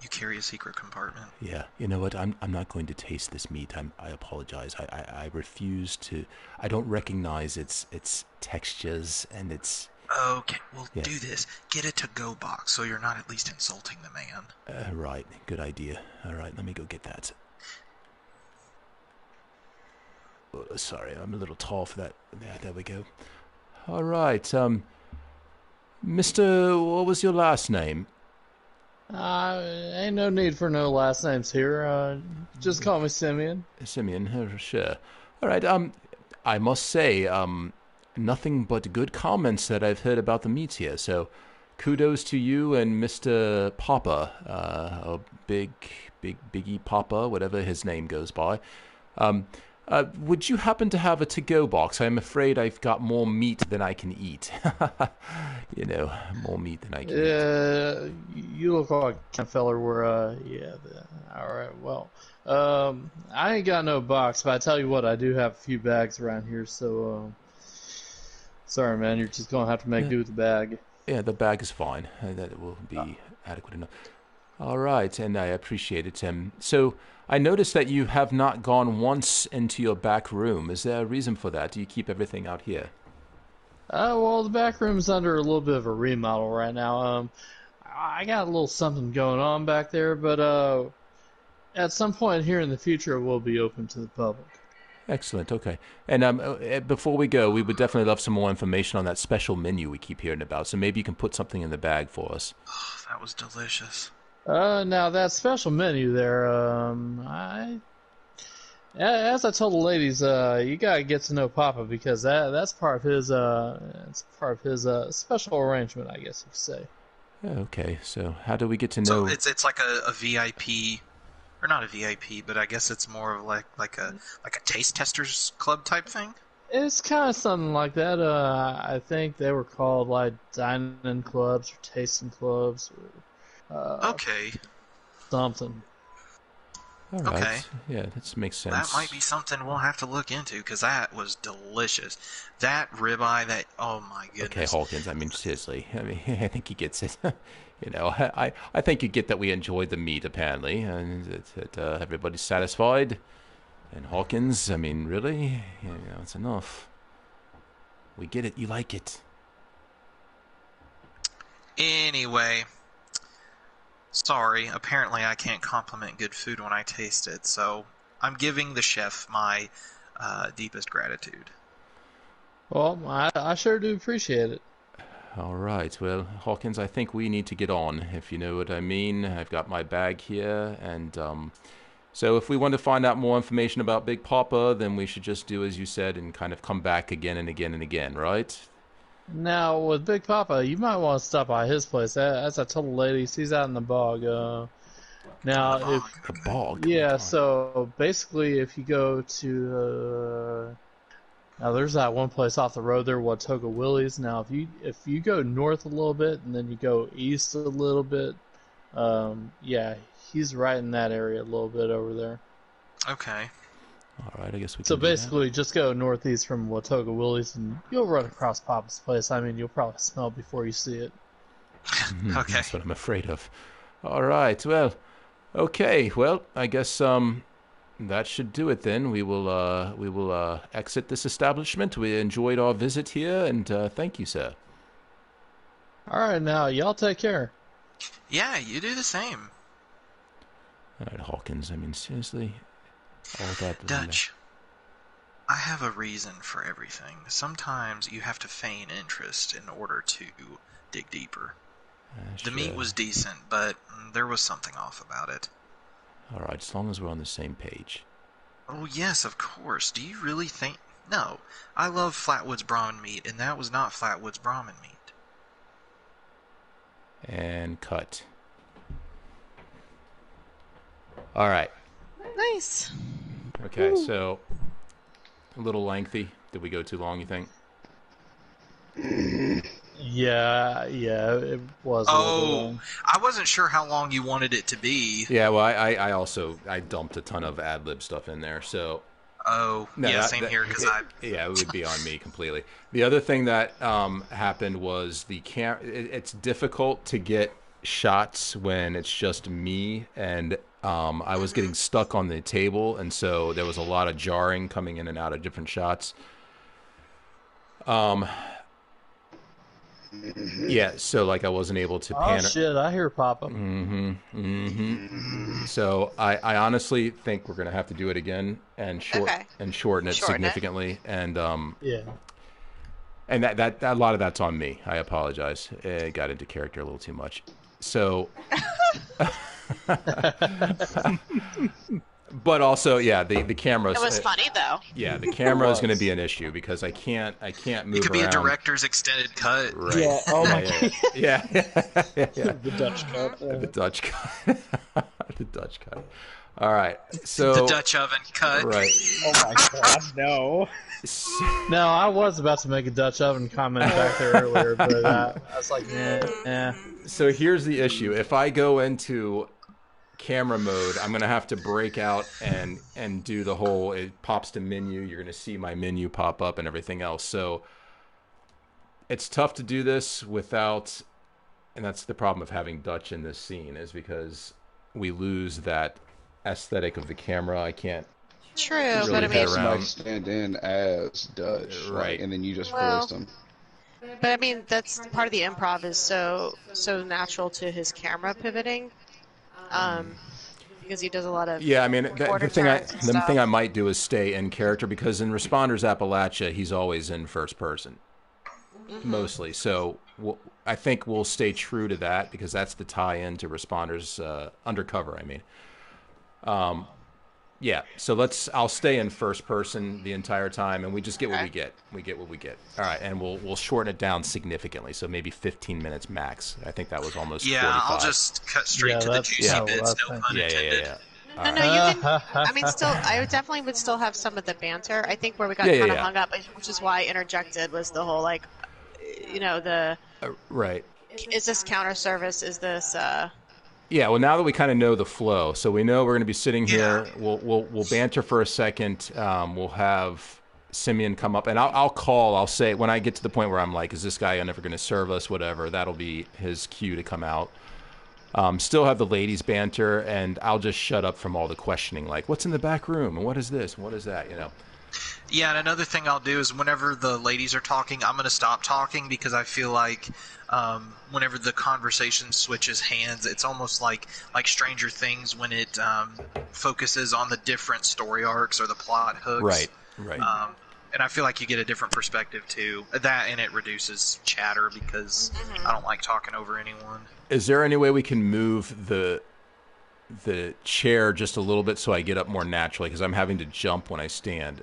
You carry a secret compartment. Yeah. You know what? I'm not going to taste this meat. I apologize. I refuse to. I don't recognize its textures and its. Okay, well, Yes. do this. Get a to-go box so you're not at least insulting the man. Right. Good idea. All right. Let me go get that. Oh, sorry, I'm a little tall for that. There we go. All right. Mister, what was your last name? Ain't no need for no last names here. Just call me Simeon. Simeon, sure. All right. I must say, nothing but good comments that I've heard about the meats here. So, kudos to you and Mr. Papa, Biggie Papa, whatever his name goes by. Would you happen to have a to-go box? I'm afraid I've got more meat than I can eat. More meat than I can eat. You look like a kind of feller where, all right, well, I ain't got no box, but I tell you what, I do have a few bags around here, so, sorry, man, you're just gonna have to make do with the bag. Yeah, the bag is fine. That will be adequate enough. All right, and I appreciate it, Tim. So, I noticed that you have not gone once into your back room. Is there a reason for that? Do you keep everything out here? Well, the back room's under a little bit of a remodel right now. I got a little something going on back there, but at some point here in the future, it will be open to the public. Excellent. Okay. And before we go, we would definitely love some more information on that special menu we keep hearing about. So maybe you can put something in the bag for us. Oh, that was delicious. Now that special menu there, as I told the ladies, you gotta get to know Papa because that's part of his special arrangement, I guess you could say. Okay, so how do we get to know? So it's like a VIP, or not a VIP, but I guess it's more of like a taste testers club type thing. It's kind of something like that. I think they were called like dining clubs or tasting clubs. Okay. Something. All right. Okay. Yeah, that makes sense. That might be something we'll have to look into, because that was delicious. That ribeye, oh my goodness. Okay, Hawkins, I mean, seriously. I mean, I think he gets it. I think you get that we enjoyed the meat, apparently, and that everybody's satisfied. And Hawkins, I mean, really? It's enough. We get it. You like it. Anyway, sorry, apparently I can't compliment good food when I taste it, so I'm giving the chef my deepest gratitude. Well, I sure do appreciate it. All right. Well, Hawkins, I think we need to get on, if you know what I mean. I've got my bag here, and so if we want to find out more information about Big Papa, then we should just do as you said and kind of come back again and again and again, right? Now, with Big Papa, you might want to stop by his place. As I told the ladies, he's out in the bog. Now, The bog? yeah, so basically, if you go to now there's that one place off the road there, Watoga Willie's. Now, if you go north a little bit and then you go east a little bit, yeah, he's right in that area a little bit over there. Okay. All right, I guess we can So do that. basically, just go northeast from Watoga Willie's, and you'll run across Papa's place. I mean, you'll probably smell it before you see it. Okay. That's what I'm afraid of. All right, well, okay, well, I guess that should do it then. We will exit this establishment. We enjoyed our visit here, and thank you, sir. All right, now y'all take care. Yeah, you do the same. All right, Hawkins, I mean, seriously? All that... Dutch, I have a reason for everything. Sometimes you have to feign interest in order to dig deeper. The meat sure. was decent, but there was something off about it. All right, as long as we're on the same page. Oh yes, of course. Do you really think... No, I love Flatwoods Brahmin meat, and that was not Flatwoods Brahmin meat. And cut. All right. Nice. Okay, so a little lengthy. Did we go too long, you think? Yeah, it was. A little Oh, long. I wasn't sure how long you wanted it to be. Yeah, well, I also dumped a ton of ad-lib stuff in there, so... Oh, No, yeah, that- same that- here, because Yeah, it would be on me completely. The other thing that happened was it's difficult to get shots when it's just me, and I was getting stuck on the table, and so there was a lot of jarring coming in and out of different shots. Yeah, so like I wasn't able to Oh shit! I hear Papa. So I honestly think we're gonna have to do it again and shorten it Shorten it. significantly, and Yeah. and that a lot of that's on me. I apologize. It got into character a little too much. So, but also, yeah, the camera. It was funny though. Yeah, the camera is going to be an issue because I can't move It could around. be a director's extended cut. Right. Yeah. Oh my. Yeah. The Dutch cut. The Dutch cut. The Dutch cut. All right. So The Dutch oven cut. Right. Oh my god, no. No, I was about to make a Dutch oven comment back there earlier, but I was like, nah. So here's the issue. If I go into camera mode, I'm gonna have to break out and do the whole. It pops to menu. You're gonna see my menu pop up and everything else. So it's tough to do this without, and that's the problem of having Dutch in this scene, is because we lose that aesthetic of the camera. I can't. True, really but I get mean, around. Stand in as Dutch, Right. And then you just Well- force them. but I mean that's part of the improv is so natural to his camera pivoting, because he does a lot of Yeah, I mean, the quarter thing turns and stuff. I might do is stay in character, because in Responders Appalachia, he's always in first person, mostly. So I think we'll stay true to that, because that's the tie-in to Responders Undercover. I mean, yeah. So I'll stay in first person the entire time, and we just get what we get. We get what we get. All right, and we'll shorten it down significantly, so maybe 15 minutes max. I think that was almost 45. I'll just cut straight to the juicy bits. No pun intended. No, you can. I mean, still, I definitely would still have some of the banter. I think where we got kind of hung up, which is why I interjected, was the whole like, the right. Is this counter service? Is this? Yeah, well, now that we kind of know the flow, so we know we're going to be sitting here. We'll banter for a second. We'll have Simeon come up, and I'll say when I get to the point where I'm like, is this guy never going to serve us? Whatever. That'll be his cue to come out. Still have the ladies banter, and I'll just shut up from all the questioning, like, what's in the back room, and what is this, and what is that, Yeah, and another thing I'll do is whenever the ladies are talking, I'm going to stop talking, because I feel like whenever the conversation switches hands, it's almost like Stranger Things when it focuses on the different story arcs or the plot hooks. Right. And I feel like you get a different perspective too. That, and it reduces chatter, because I don't like talking over anyone. Is there any way we can move the chair just a little bit so I get up more naturally? Because I'm having to jump when I stand.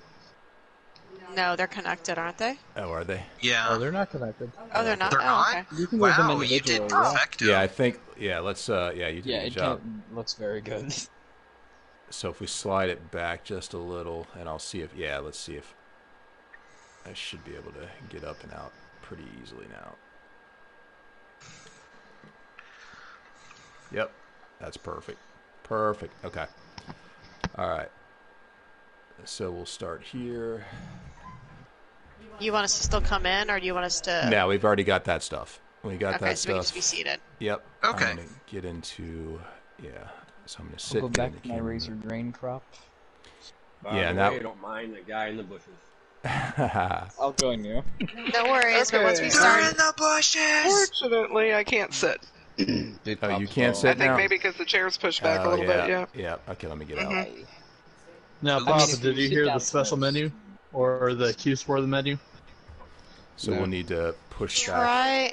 No, they're connected, aren't they? Oh, are they? Yeah. Oh, they're not connected. Oh, they're not. They're not? Okay. You can move them Wow, you individually. did perfecto. Yeah, I think. Yeah, let's. You did a Yeah, good it job. looks very good. So if we slide it back just a little, and I'll see if. Yeah, let's see if. I should be able to get up and out pretty easily now. Yep, that's perfect. Perfect. Okay. All right. So we'll start here. You want us to still come in, or do you want us to? No, we've already got that stuff. We got Okay, that so we can stuff. just be seated. Yep. Okay. I'm gonna get into. Yeah. So I'm gonna sit. I'll go get back in the to my camera. razor grain crop. Yeah, By the now- way, I don't mind the guy in the bushes. I'll join you. No worries, but once we Okay. start, They're in the bushes! Fortunately, I can't sit. Big Oh, you pops can't fall. sit I think now? maybe because the chair's pushed back a Oh, little bit, yeah. Yeah. Okay, let me get out. Mhm. Now, I mean, Papa, if did you you sit hear the down special first. menu or the cues for the menu? So we'll need to push back. try.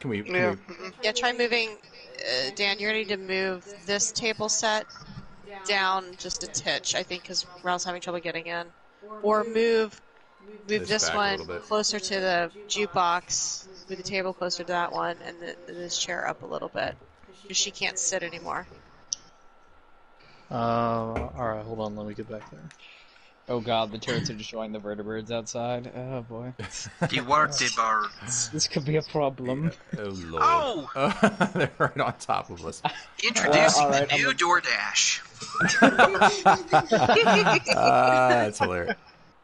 Can we? Yeah. Try moving. Dan, you're gonna need to move this table set down just a titch, I think, because Ralph's having trouble getting in. Or move This this back a one little bit. closer to the jukebox, move the table closer to that one, and this chair up a little bit. Because she can't sit anymore. Alright, hold on, let me get back there. Oh god, the turrets are destroying the vertebrates outside. Oh boy. The worthy birds. This could be a problem. Oh lord! Oh! They're right on top of us. Introducing alright, the new DoorDash. That's hilarious.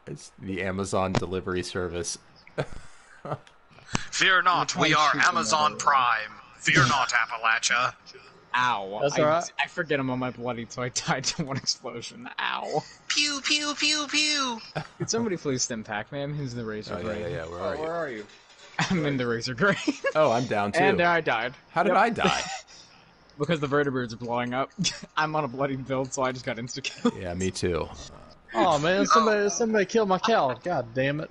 It's the Amazon delivery service. Fear not, we are Amazon Prime. Fear not, Appalachia. Ow. That's alright. I forget I'm on my bloody, so I died to one explosion. Ow. Pew, pew, pew, pew. Could somebody please stem Pac-Man? Who's the razor Oh grain? yeah. Where Oh, are where you? are you? I'm in the razor grain. Oh, I'm down too. And I died. How did I die? Because the vertebrates are blowing up. I'm on a bloody build, so I just got insta-killed. Yeah, me too. Oh man, somebody killed my cow. God damn it.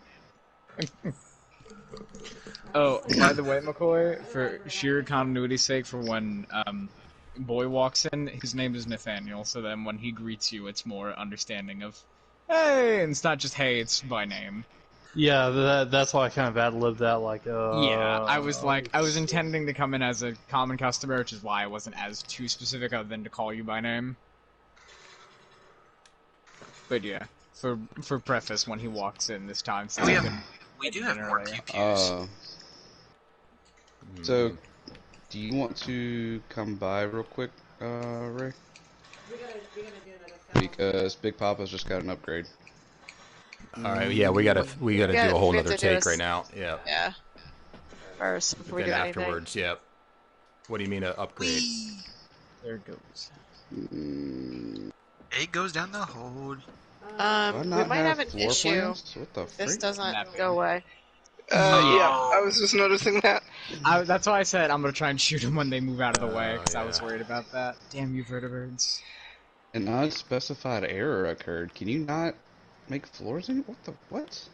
Oh, by the way, McCoy, for sheer continuity's sake, for when Boy walks in, his name is Nathaniel, so then when he greets you, it's more understanding of, hey, and it's not just hey, it's by name. Yeah, that's why I kind of ad-libbed that, like, Yeah, I was intending to come in as a common customer, which is why I wasn't as too specific other than to call you by name. But yeah, for preface, when he walks in this time, so we do have more pew pews. So, do you want to come by real quick, Ray? Because Big Papa's just got an upgrade. All right, yeah, we gotta do a whole other take right now. Yeah. Yeah. First, before we Then do afterwards, yep. What do you mean upgrade? There it goes. It goes down the hole. We might have an issue. What the This freak? doesn't go away. Yeah, I was just noticing that. That's why I said I'm gonna try and shoot them when they move out of the way, because I was worried about that. Damn you, vertibirds. An unspecified error occurred. Can you not make floors any? What?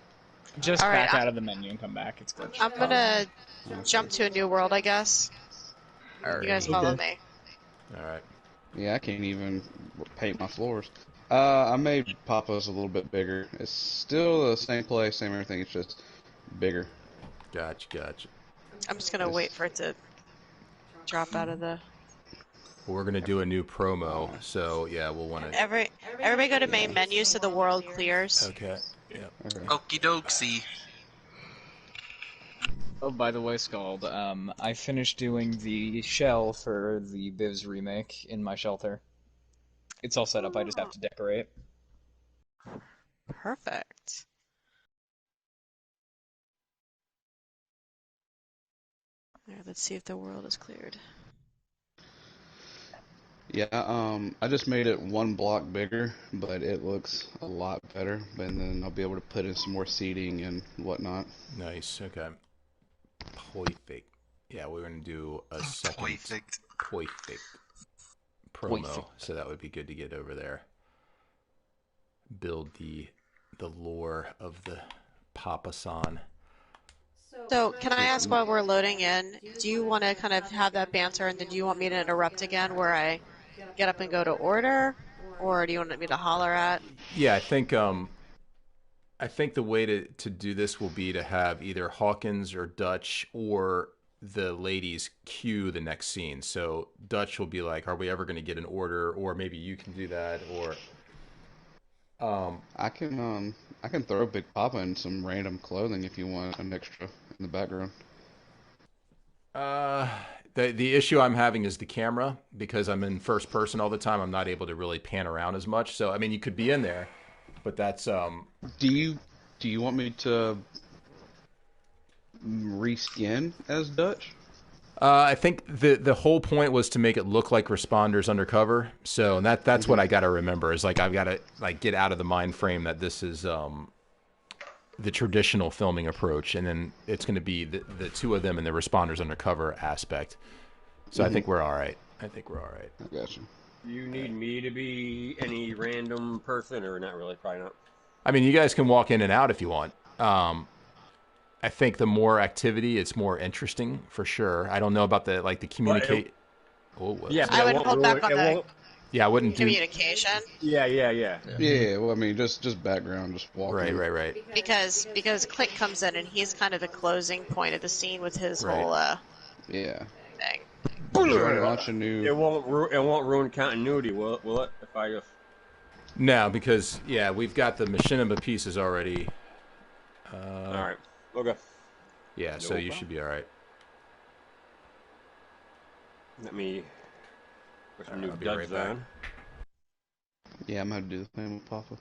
Just All right, back out of the menu and come back. It's glitched. I'm gonna jump to a new world, I guess. You guys follow me. All right. Yeah, I can't even paint my floors. I made Papa's a little bit bigger. It's still the same place, same everything. It's just bigger. Gotcha. I'm just gonna wait for it to drop out of the... Well, we're gonna do a new promo, so yeah, we'll want to. Everybody go to main menu so the world clears. Okay. Yeah. Okay. Okie dokie. Oh, by the way, Scald, I finished doing the shell for the Bivs remake in my shelter. It's all set up, I just have to decorate. Perfect. There, let's see if the world is cleared. Yeah, I just made it one block bigger, but it looks a lot better. And then I'll be able to put in some more seating and whatnot. Nice. Okay. Perfect. Yeah, we're gonna do a second perfect promo, so that would be good to get over there. Build the lore of the Papa-san. So, can I ask while we're loading in, do you want to kind of have that banter, and then do you want me to interrupt again where I get up and go to order? Or do you want me to holler at? Yeah, I think the way to do this will be to have either Hawkins or Dutch or the ladies cue the next scene. So Dutch will be like, "Are we ever going to get an order?" Or maybe you can do that. Or I can throw Big Papa in some random clothing if you want an extra in the background. The issue I'm having is the camera, because I'm in first person all the time. I'm not able to really pan around as much. So I mean, you could be in there, but that's Do you want me to reskin as Dutch? I think the whole point was to make it look like responders undercover. So that's what I got to remember is like I've got to like get out of the mind frame that this is the traditional filming approach, and then it's going to be the two of them in the responders undercover aspect. So I think we're all right. I got you. Do you need me to be any random person, or not really? Probably not. I mean, you guys can walk in and out if you want. I think the more activity, it's more interesting for sure. I don't know about the communicate. Yeah, I would hold back on the Yeah, I wouldn't do. communication. Yeah. Yeah, well, I mean, just background, just walk. Right. Because Click comes in and he's kind of the closing point of the scene with his whole Yeah. thing. Trying to launch a new. It won't ruin continuity, will it? If I just. No, because we've got the machinima pieces already. All right. Okay. Yeah, so you should be all right. Let me. Put some new I'll be duds right back. on. Yeah, I'm gonna do the same with Papa.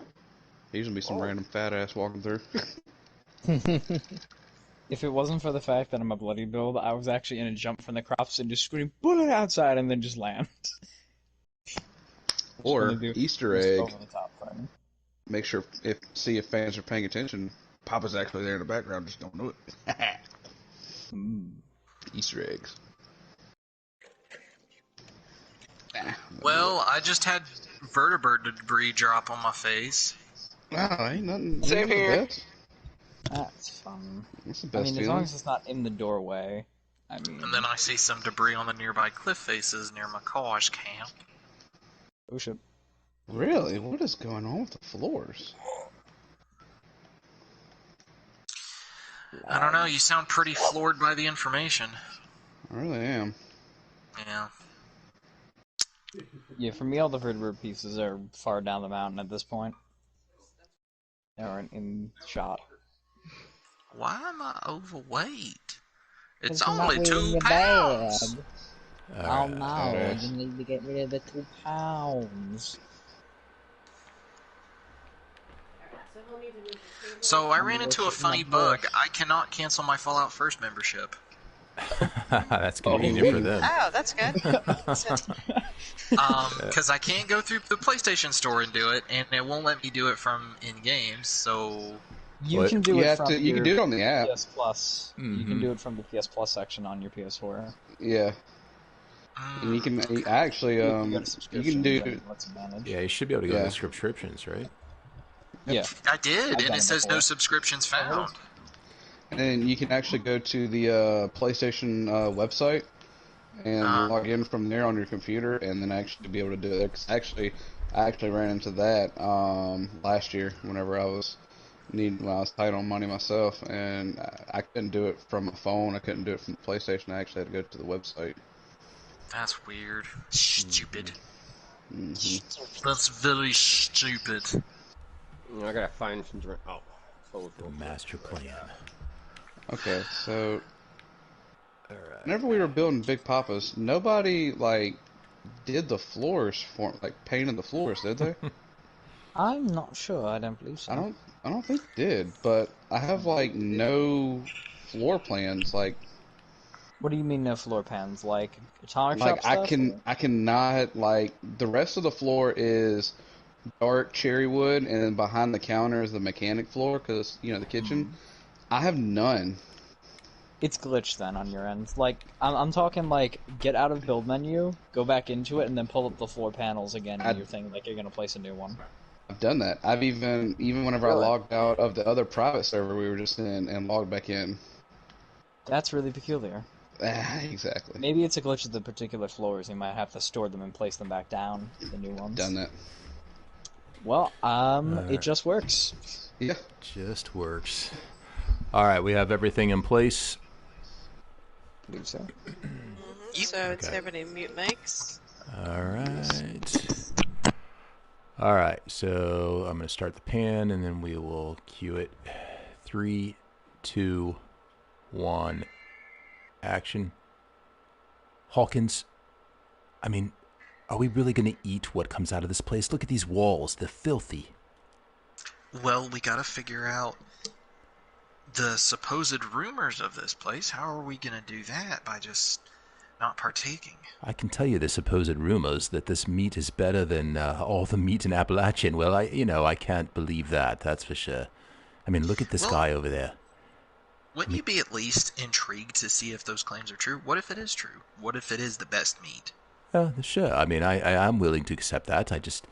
He's gonna be some random fat ass walking through. If it wasn't for the fact that I'm a bloody build, I was actually gonna jump from the crops and just scream "bullet outside" and then just land. Or Easter egg. Over the top thing. Make sure see if fans are paying attention. Papa's actually there in the background, just don't know it. Easter eggs. Well, I just had vertebrate debris drop on my face. Wow, ain't nothing. Same here. That's fun. That's the I best mean, as feeling. long as it's not in the doorway. I mean... And then I see some debris on the nearby cliff faces near Macaw's camp. Oh shit. Really? What is going on with the floors? I don't know, you sound pretty floored by the information. I really am. Yeah. Yeah, for me, all the vertebrate pieces are far down the mountain at this point. They aren't in shot. Why am I overweight? It's You're not only wearing 2 your pounds! bag. All Oh right. no, Badass. you need to get rid of the 2 pounds. So I ran into a funny bug. I cannot cancel my Fallout First membership. That's convenient for them. Oh, that's good. Because I can't go through the PlayStation Store and do it, and it won't let me do it from in-games, so... You What? can do You it have from to. You your can do it on the app. PS Plus. You can do it from the PS Plus section on your PS4. Yeah. And you can actually You can go to you can subscriptions do. and let's manage. Yeah, you should be able to go Yeah. to subscriptions, right? Yeah. I did, I've and done it it says before. no subscriptions found. And you can actually go to the PlayStation website and log in from there on your computer, and then actually be able to do it. 'Cause I actually ran into that last year whenever I was tight on money myself, and I couldn't do it from my phone. I couldn't do it from the PlayStation. I actually had to go to the website. That's weird. Stupid. Mm-hmm. That's very stupid. I gotta find some drink. Oh, close real quick. Master plan. Okay, so Alright. whenever we were building Big Papa's, nobody did the floors painted the floors, did they? I'm not sure, I don't believe so. I don't think they did, but I have no floor plans. What do you mean no floor pans? Like guitar shop I stuff? I cannot the rest of the floor is dark cherry wood, and then behind the counter is the mechanic floor because the kitchen. I have none. It's glitched then on your end. I'm talking get out of build menu, go back into it, and then pull up the floor panels again in your thing like you're gonna place a new one. I've done that. I've even whenever Really? I logged out of the other private server we were just in and logged back in. That's really peculiar. Exactly. Maybe it's a glitch of the particular floors. You might have to store them and place them back down, the new ones. Done that. Well, it just works. Yeah. Just works. All right, we have everything in place. I believe so. So it's everybody mute mics. All right. All right, so I'm going to start the pan, and then we will cue it. 3, 2, 1, action. Hawkins, I mean, are we really going to eat what comes out of this place? Look at these walls. They're filthy. Well, we gotta figure out the supposed rumors of this place. How are we gonna do that by just not partaking? I can tell you the supposed rumors that this meat is better than all the meat in Appalachian. Well, I can't believe that. That's for sure. I mean, look at this guy over there. Wouldn't you be at least intrigued to see if those claims are true? What if it is true? What if it is the best meat? Sure. I mean, I'm willing to accept that. I just,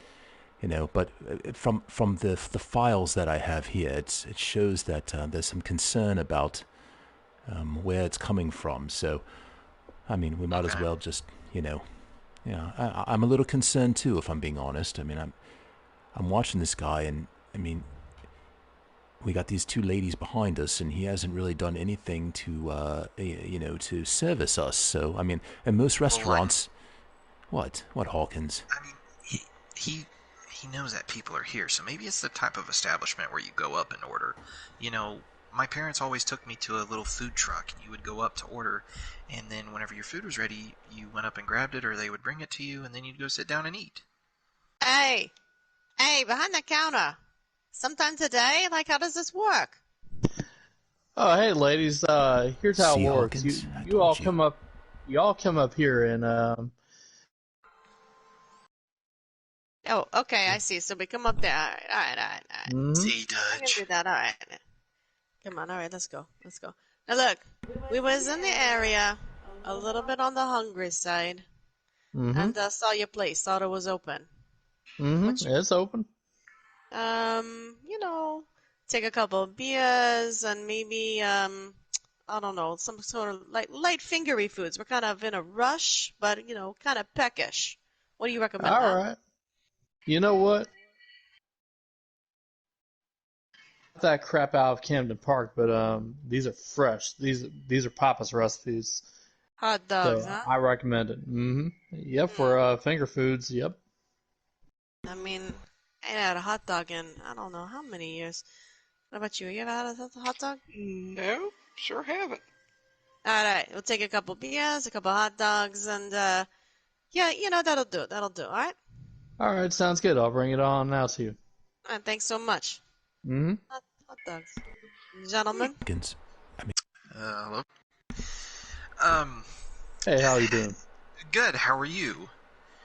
but from the files that I have here, it shows that there's some concern about where it's coming from. So, I mean, we might as well just, I'm a little concerned too, if I'm being honest. I mean, I'm watching this guy, and I mean, we got these two ladies behind us, and he hasn't really done anything to, to service us. So, I mean, in most restaurants, what Hawkins? I mean, he knows that people are here, so maybe it's the type of establishment where you go up and order. My parents always took me to a little food truck, and you would go up to order, and then whenever your food was ready, you went up and grabbed it, or they would bring it to you, and then you'd go sit down and eat. Hey, behind the counter. Sometime today? How does this work? Oh, hey, ladies. Here's how See, it works. Hawkins, You all come up. You all come up here and Oh, okay, I see. So we come up there. All right. See, I can Dutch. do that. All right. Come on. All right, let's go. Now look, we was in the area, a little bit on the hungry side, and saw your place. Thought it was open. it's open. You know, take a couple of beers and maybe I don't know, some sort of light fingery foods. We're kind of in a rush, but kind of peckish. What do you recommend, All huh? right. You know what? That crap out of Camden Park, but these are fresh. These are Papa's recipes, Hot dogs, so huh? I recommend it. Yep, for finger foods. Yep. I mean, I ain't had a hot dog in I don't know how many years. What about you? You ever had a hot dog? No, sure haven't. All right, we'll take a couple beers, a couple hot dogs, and yeah, that'll do. That'll do. All right. All right, sounds good. I'll bring it on now to you. All right, thanks so much. Mm-hmm. Hot dogs, gentlemen. Hello. Hey, how you doing? Good. How are you?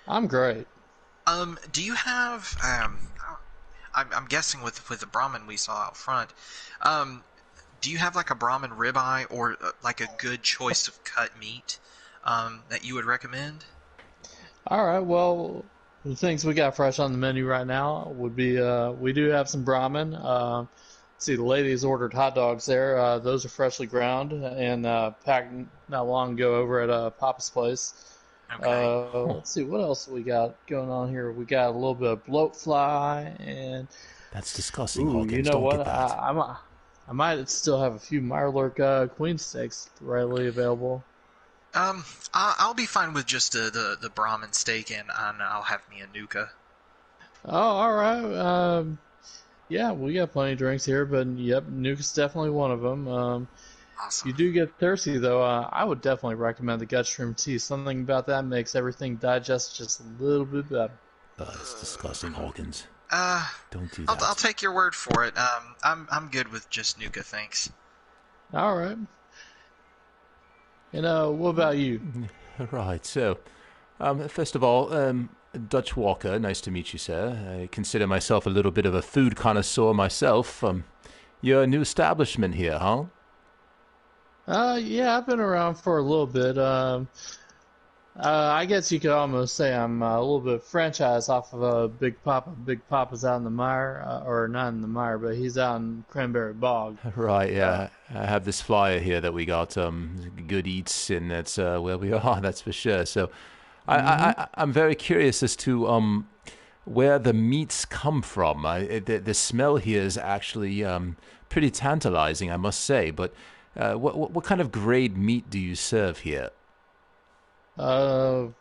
I'm great. Do you have I'm guessing with the Brahmin we saw out front, do you have like a Brahmin ribeye or like a good choice of cut meat that you would recommend? All right. Well, the things we got fresh on the menu right now would be we do have some Brahmin. See, the ladies ordered hot dogs there. Those are freshly ground and packed not long ago over at Papa's place. Okay. Let's see, what else we got going on here? We got a little bit of bloat fly and... That's disgusting, Ooh, Hawkins. you know Don't what? get that. I might still have a few Mirelurk Queen steaks readily available. I'll be fine with just the Brahmin steak and I'll have me a Nuka. Oh, all right. Yeah, we got plenty of drinks here, but yep, Nuka's definitely one of them. If Awesome. you do get thirsty, though, I would definitely recommend the gut shroom tea. Something about that makes everything digest just a little bit better. It's disgusting, Hawkins. Don't do I'll that. take your word for it. I'm good with just Nuka, thanks. All right. And what about you? Right, so, first of all, Dutch Walker, nice to meet you, sir. I consider myself a little bit of a food connoisseur myself. You're a new establishment here, huh? Yeah, I've been around for a little bit. I guess you could almost say I'm a little bit franchised off of Big Papa. Big Papa's out in the mire, or not in the mire, but he's out in Cranberry Bog. Right, yeah. I have this flyer here that we got, Good Eats, and that's where we are, that's for sure. So I'm very curious as to where the meats come from. The smell here is actually pretty tantalizing, I must say, but what kind of grade meat do you serve here? The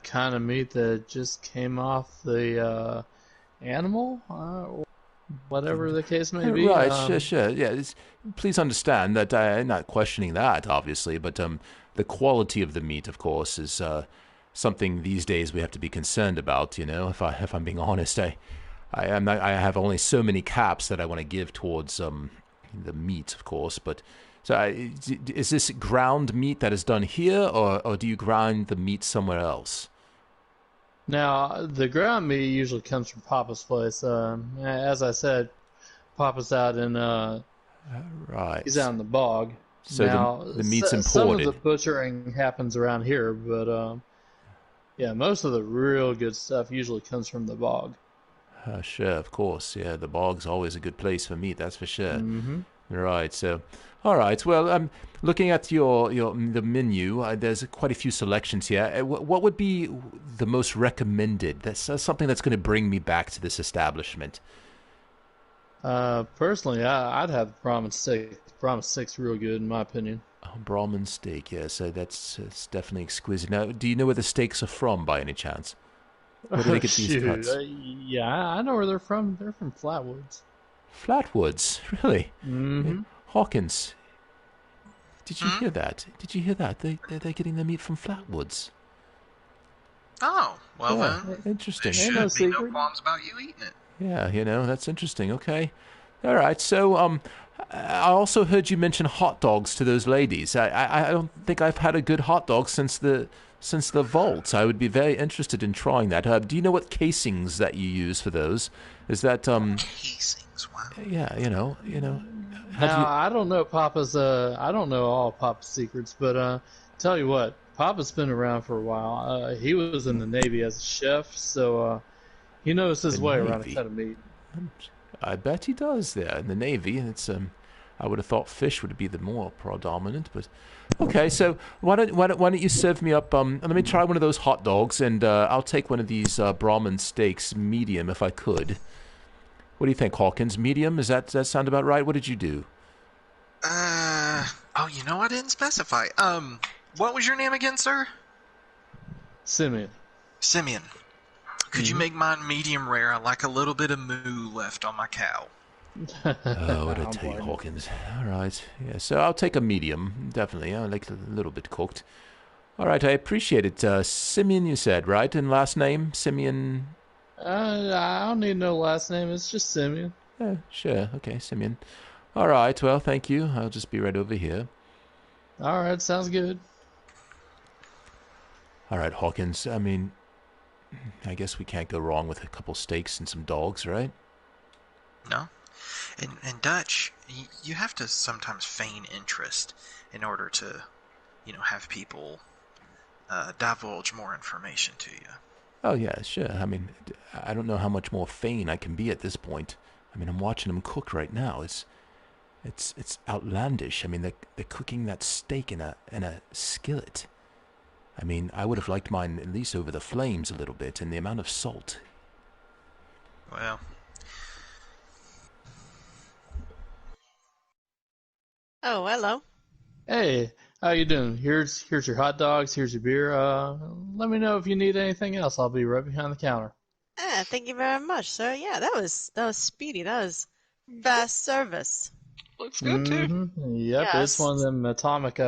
kind of meat that just came off the animal, or whatever the case may be. Right, sure. Yeah, please understand that I'm not questioning that, obviously, but the quality of the meat, of course, is something these days we have to be concerned about. If I'm being honest, I have only so many caps that I want to give towards the meat, of course, but. So, is this ground meat that is done here, or do you grind the meat somewhere else? Now, the ground meat usually comes from Papa's place. As I said, Papa's out in right. He's out in the bog. So now, the meat's imported. Some of the butchering happens around here, but yeah, most of the real good stuff usually comes from the bog. Sure, of course. Yeah, the bog's always a good place for meat. That's for sure. Mm-hmm. Right. So. All right. Well, looking at the menu, there's quite a few selections here. What would be the most recommended? That's something that's going to bring me back to this establishment. Personally, I'd have the Brahmin steak. The Brahmin steak's real good, in my opinion. Oh, Brahmin steak, yeah. So that's definitely exquisite. Now, do you know where the steaks are from, by any chance? Where do they get these cuts? Yeah, I know where they're from. They're from Flatwoods. Flatwoods, really? Mm-hmm. Hawkins, did you hear that? Did you hear that? They're getting their meat from Flatwoods. Oh, well then. Interesting. There should be no qualms about you eating it. Yeah, that's interesting. Okay. All right. So, I also heard you mention hot dogs to those ladies. I don't think I've had a good hot dog since the vault. I would be very interested in trying that. Do you know what casings that you use for those? Is that casings? Wow. Yeah, you know. Now, I don't know Papa's. I don't know all Papa's secrets, but tell you what, Papa's been around for a while. He was in the Navy as a chef, so he knows his way around a cut of meat. I bet he does there in the Navy. It's I would have thought fish would be the more predominant, but okay. So why don't you serve me up? Let me try one of those hot dogs, and I'll take one of these Brahmin steaks, medium, if I could. What do you think, Hawkins? Medium? Does that sound about right? What did you do? Oh, you know I didn't specify. What was your name again, sir? Simeon. Simeon. Could you make mine medium rare? I like a little bit of moo left on my cow. Oh, what did I tell you, Hawkins? All right. Yeah, so I'll take a medium, definitely. I like a little bit cooked. All right, I appreciate it. Simeon, you said, right? And last name? Simeon? I don't need no last name. It's just Simeon. Yeah, sure. Okay, Simeon. All right, well, thank you. I'll just be right over here. All right, sounds good. All right, Hawkins. I mean, I guess we can't go wrong with a couple steaks and some dogs, right? No. In Dutch, you have to sometimes feign interest in order to, have people divulge more information to you. Oh, yeah, sure. I mean, I don't know how much more feign I can be at this point. I mean, I'm watching them cook right now. It's outlandish. I mean, they're cooking that steak in a skillet. I mean, I would have liked mine at least over the flames a little bit, and the amount of salt. Well. Oh, hello. Hey, how you doing? Here's your hot dogs. Here's your beer. Let me know if you need anything else. I'll be right behind the counter. Thank you very much, sir. Yeah, that was speedy. That was fast service. Looks good too. Yep, Yes. it's one of them atomic.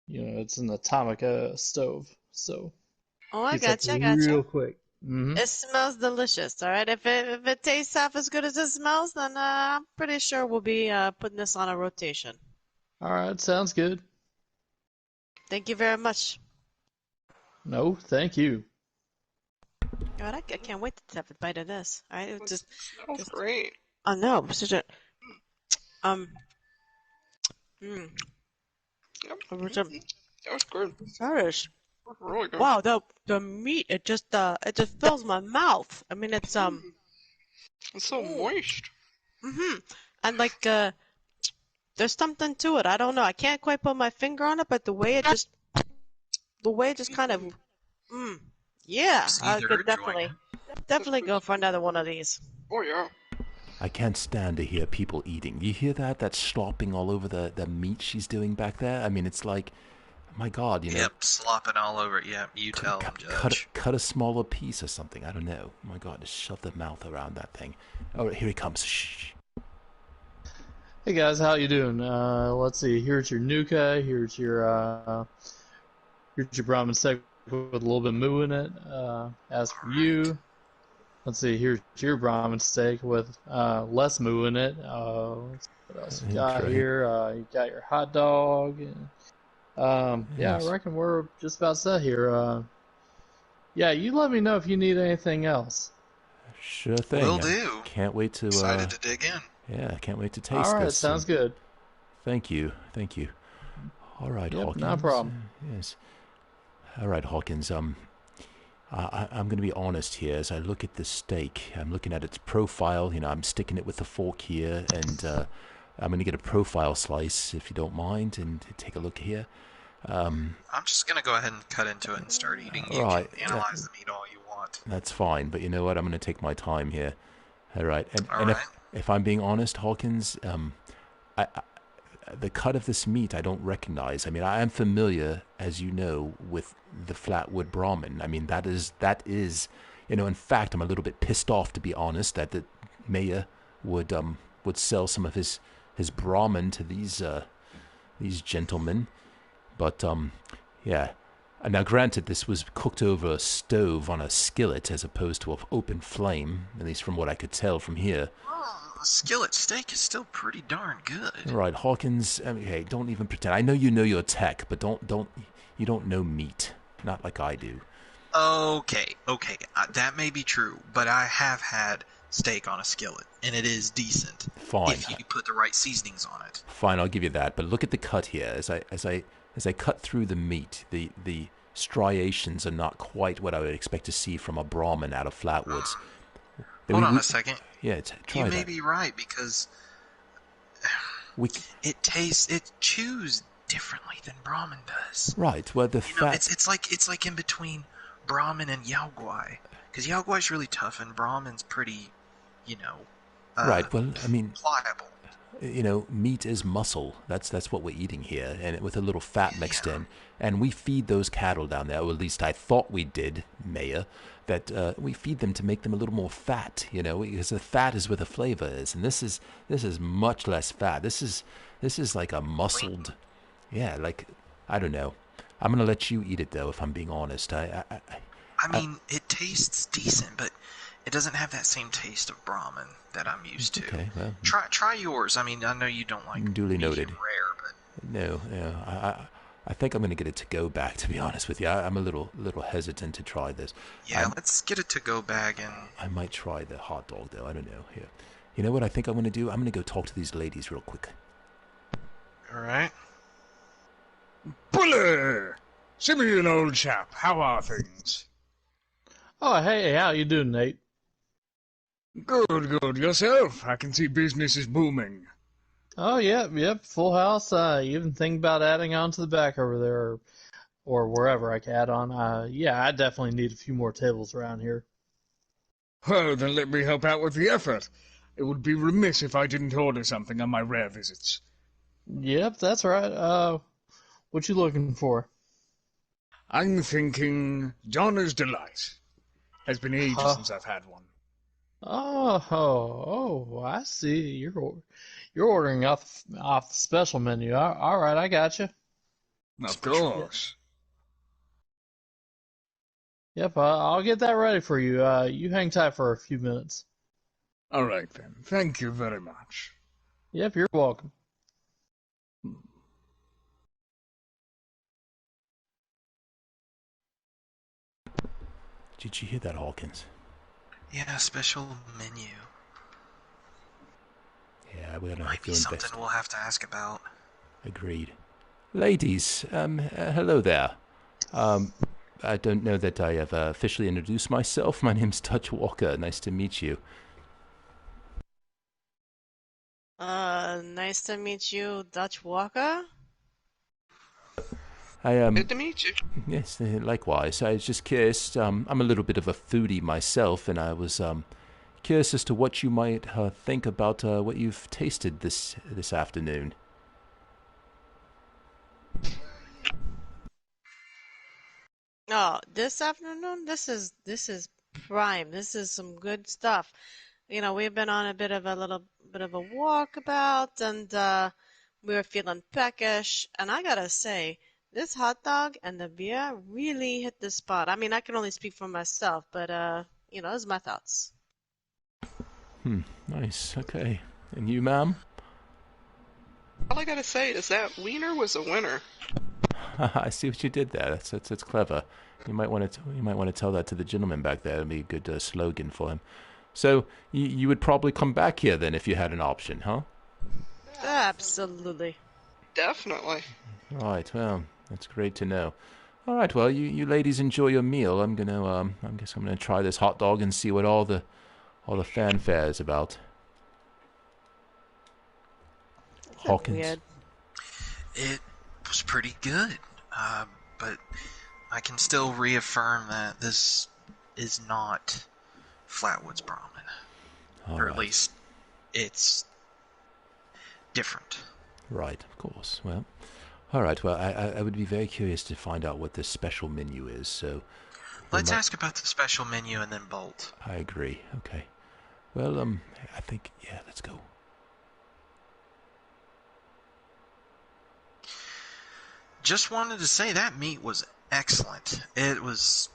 It's an atomic stove, so Oh, I gets got up you. I got real you. quick. It smells delicious. All right. If it tastes half as good as it smells, then I'm pretty sure we'll be putting this on a rotation. All right, sounds good. Thank you very much. No, thank you. God, I can't wait to have a bite of this. All right, it just Smells great. I know. Such a mm. Yep. It was That was good. delicious. Really good. Wow, the meat it just fills my mouth. I mean it's It's so moist. and like there's something to it. I don't know. I can't quite put my finger on it, but the way it just kind of yeah, I Either could enjoy definitely go for another one of these. Oh yeah. I can't stand to hear people eating. You hear that? That slopping all over the meat she's doing back there? I mean, it's like, my God, Yep, slopping all over it. Yep, you tell them, Judge. cut a smaller piece or something. I don't know. My God, just shove the mouth around that thing. Oh, here he comes. Shh. Hey guys, how you doing? Let's see. Here's your nuka. Here's your Brahmin steak with a little bit of moo in it. As for you, let's see. Here's your Brahmin steak with less moo in it. What else you got Okay. here? You got your hot dog. Yeah, Yes. I reckon we're just about set here. Yeah, you let me know if you need anything else. Sure thing. Will I do. Can't wait to. Excited to dig in. Yeah, I can't wait to taste All right, this. sounds good. Thank you. All right, Yep, Hawkins. no problem. Yes. All right, Hawkins. I'm going to be honest here. As I look at this steak, I'm looking at its profile. I'm sticking it with the fork here, and I'm going to get a profile slice, if you don't mind, and take a look here. I'm just going to go ahead and cut into it and start eating. You Right, can analyze the meat all you want. That's fine, but you know what? I'm going to take my time here. All right, and right. if I'm being honest, Hawkins, the cut of this meat I don't recognize. I mean, I am familiar, as you know, with the flatwood Brahmin. I mean, that is, in fact, I'm a little bit pissed off, to be honest, that the mayor would sell some of his Brahmin to these gentlemen. But yeah. Now, granted, this was cooked over a stove on a skillet as opposed to an open flame, at least from what I could tell from here. A skillet steak is still pretty darn good. Right, Hawkins. I mean, hey, don't even pretend. I know you know your tech, but you don't know meat, not like I do. Okay, that may be true, but I have had steak on a skillet, and it is decent. Fine. If you put the right seasonings on it. Fine, I'll give you that. But look at the cut here. As I cut through the meat, the striations are not quite what I would expect to see from a Brahmin out of Flatwoods. Hold on a second. Yeah, try You that. may be right, because it chews differently than Brahmin does. Right. Well, the You know, fat. it's like in between Brahmin and Yao Guai, because Yao Guai's really tough and Brahmin's pretty, Right. Well, I mean, pliable. Meat is muscle. That's what we're eating here, and with a little fat mixed in. And we feed those cattle down there, or at least I thought we did, Mayor. That we feed them to make them a little more fat, because the fat is where the flavor is, and this is much less fat. This is like a muscled, yeah. Like, I don't know. I'm gonna let you eat it though, if I'm being honest. I mean, it tastes decent, but it doesn't have that same taste of Brahmin that I'm used to. Okay, well, try yours. I mean, I know you don't like duly noted. Rare, but no, I think I'm going to get it to go back. To be honest with you, I'm a little hesitant to try this. Yeah, let's get it to go bag, and I might try the hot dog though. I don't know. Here, you know what I think I'm going to do? I'm going to go talk to these ladies real quick. All right. Bully! Simeon, old chap, how are things? Oh, hey, how you doing, Nate? Good. Yourself? I can see business is booming. Oh, yep, full house. Even think about adding on to the back over there, or wherever I can add on. Yeah, I definitely need a few more tables around here. Well, then let me help out with the effort. It would be remiss if I didn't order something on my rare visits. Yep, that's right. What you looking for? I'm thinking Donner's Delight. Has been ages since I've had one. Oh, I see. You're ordering off the special menu. All right, I got you. Of course. Yep, I'll get that ready for you. You hang tight for a few minutes. All right, then. Thank you very much. Yep, you're welcome. Did you hear that, Hawkins? Yeah, special menu. Yeah, we're gonna might be something we'll have to ask about. Agreed. Ladies, hello there. I don't know that I have officially introduced myself. My name's Dutch Walker. Nice to meet you. Nice to meet you, Dutch Walker. Good to meet you. Yes, likewise. I was just curious. I'm a little bit of a foodie myself, and I was curious as to what you might think about what you've tasted this afternoon. Oh, this afternoon, this is prime. This is some good stuff. We've been on a little bit of a walkabout, and we were feeling peckish. And I gotta say, this hot dog and the beer really hit the spot. I mean, I can only speak for myself, but those are my thoughts. Nice. Okay. And you, ma'am? All I gotta say is that wiener was a winner. I see what you did there. That's clever. You might want to tell that to the gentleman back there. It'd be a good slogan for him. So you would probably come back here then if you had an option, huh? Absolutely. Definitely. Right. Well, that's great to know. All right. Well, you ladies enjoy your meal. I guess I'm gonna try this hot dog and see what all the fanfare is about. Hawkins. Weird. It was pretty good, but I can still reaffirm that this is not Flatwoods Brahmin. Or at least it's different. Right, of course. Well, all right. Well, I would be very curious to find out what this special menu is. So let's ask about the special menu and then bolt. I agree. Okay. Well, I think let's go. Just wanted to say that meat was excellent. It was.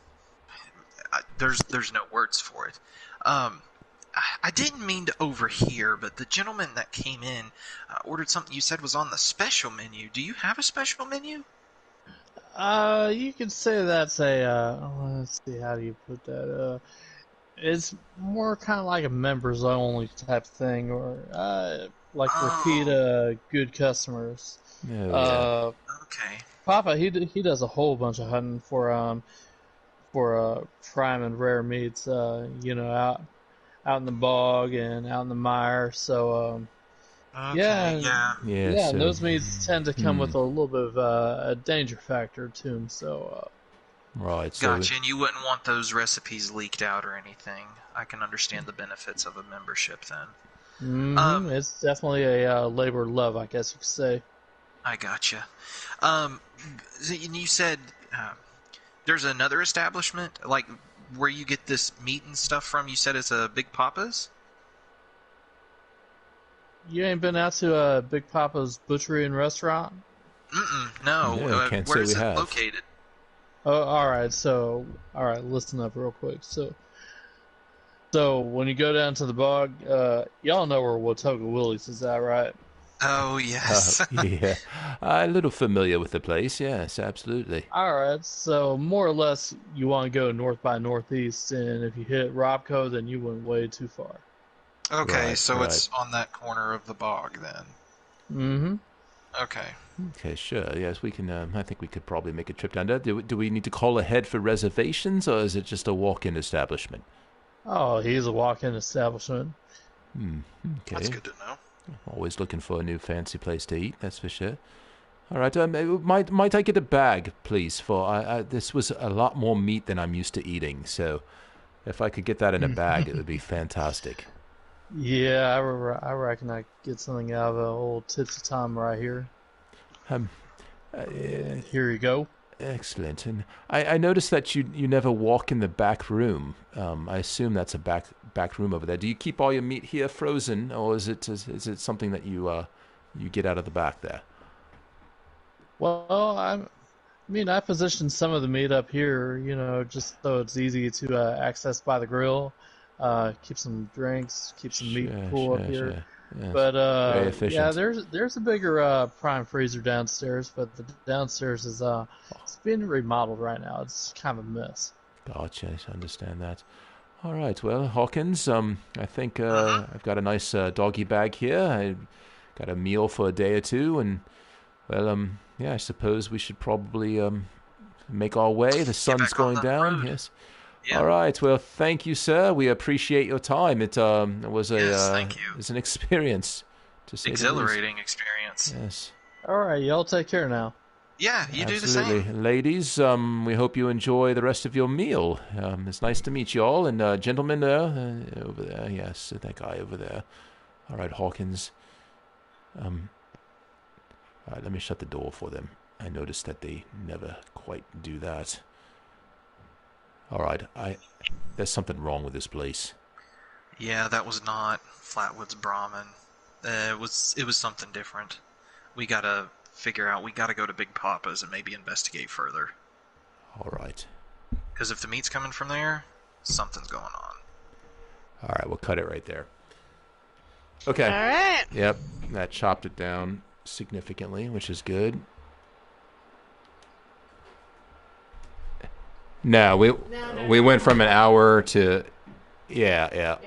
There's no words for it. I didn't mean to overhear, but the gentleman that came in ordered something you said was on the special menu. Do you have a special menu? You could say that's let's see, how do you put that? It's more kind of like a members only type thing, or like repeat good customers. Oh, okay. Papa, he does a whole bunch of hunting for prime and rare meats. out in the bog and out in the mire. So Okay, yeah. yeah, so, and those meats tend to come with a little bit of a danger factor to them. So right. So Gotcha, and you wouldn't want those recipes leaked out or anything. I can understand the benefits of a membership then. it's definitely a labor of love, I guess you could say. I gotcha. And you said there's another establishment, like where you get this meat and stuff from. You said it's a Big Papa's? You ain't been out to Big Papa's Butchery and Restaurant? No. No, can't where say is we it have. located? Oh, alright, listen up real quick. So when you go down to the bog, y'all know where Watoga Willie's is at, right? Oh, yes. Yeah, a little familiar with the place. Yes, absolutely. Alright, so more or less you want to go north by northeast, and if you hit Robco, then you went way too far. Okay, Right, so right. it's on that corner of the bog then. Okay. Okay, sure. Yes, we can. I think we could probably make a trip down there. Do we need to call ahead for reservations, or is it just a walk-in establishment? Oh, he's a walk-in establishment. Okay. That's good to know. Always looking for a new fancy place to eat. That's for sure. All right. Might I get a bag, please? For this was a lot more meat than I'm used to eating. So, if I could get that in a bag, it would be fantastic. Yeah, I reckon I could get something out of an old Tipsy Tom right here. Here you go. Excellent. And I noticed that you never walk in the back room. I assume that's a back room over there. Do you keep all your meat here frozen, or is it something that you get out of the back there? Well, I positioned some of the meat up here, just so it's easy to access by the grill. Keep some drinks, keep some meat cool up here. Sure. Yes. But Very efficient. yeah, there's a bigger prime freezer downstairs, but the downstairs is it's being remodeled right now. It's kind of a mess. Gotcha. I understand that. All right. Well, Hawkins, I think I've got a nice doggy bag here. I got a meal for a day or two, and yeah, I suppose we should probably make our way. The sun's going down. Road. Yes. Yeah. All right. Well, thank you, sir. We appreciate your time. It was thank you. It was an experience, to say the least. Exhilarating experience. Yes. All right, y'all take care now. Yeah, you do the Absolutely. same. Ladies, we hope you enjoy the rest of your meal. It's nice to meet you all. And gentlemen over there, yes, that guy over there. All right, Hawkins. All right, let me shut the door for them. I noticed that they never quite do that. All right, there's something wrong with this place. Yeah, that was not Flatwoods Brahmin. It was something different. We gotta figure out. We gotta go to Big Papa's and maybe investigate further. All right. Because if the meat's coming from there, something's going on. All right, we'll cut it right there. Okay. All right. Yep, that chopped it down significantly, which is good. No, we went from an hour to yeah.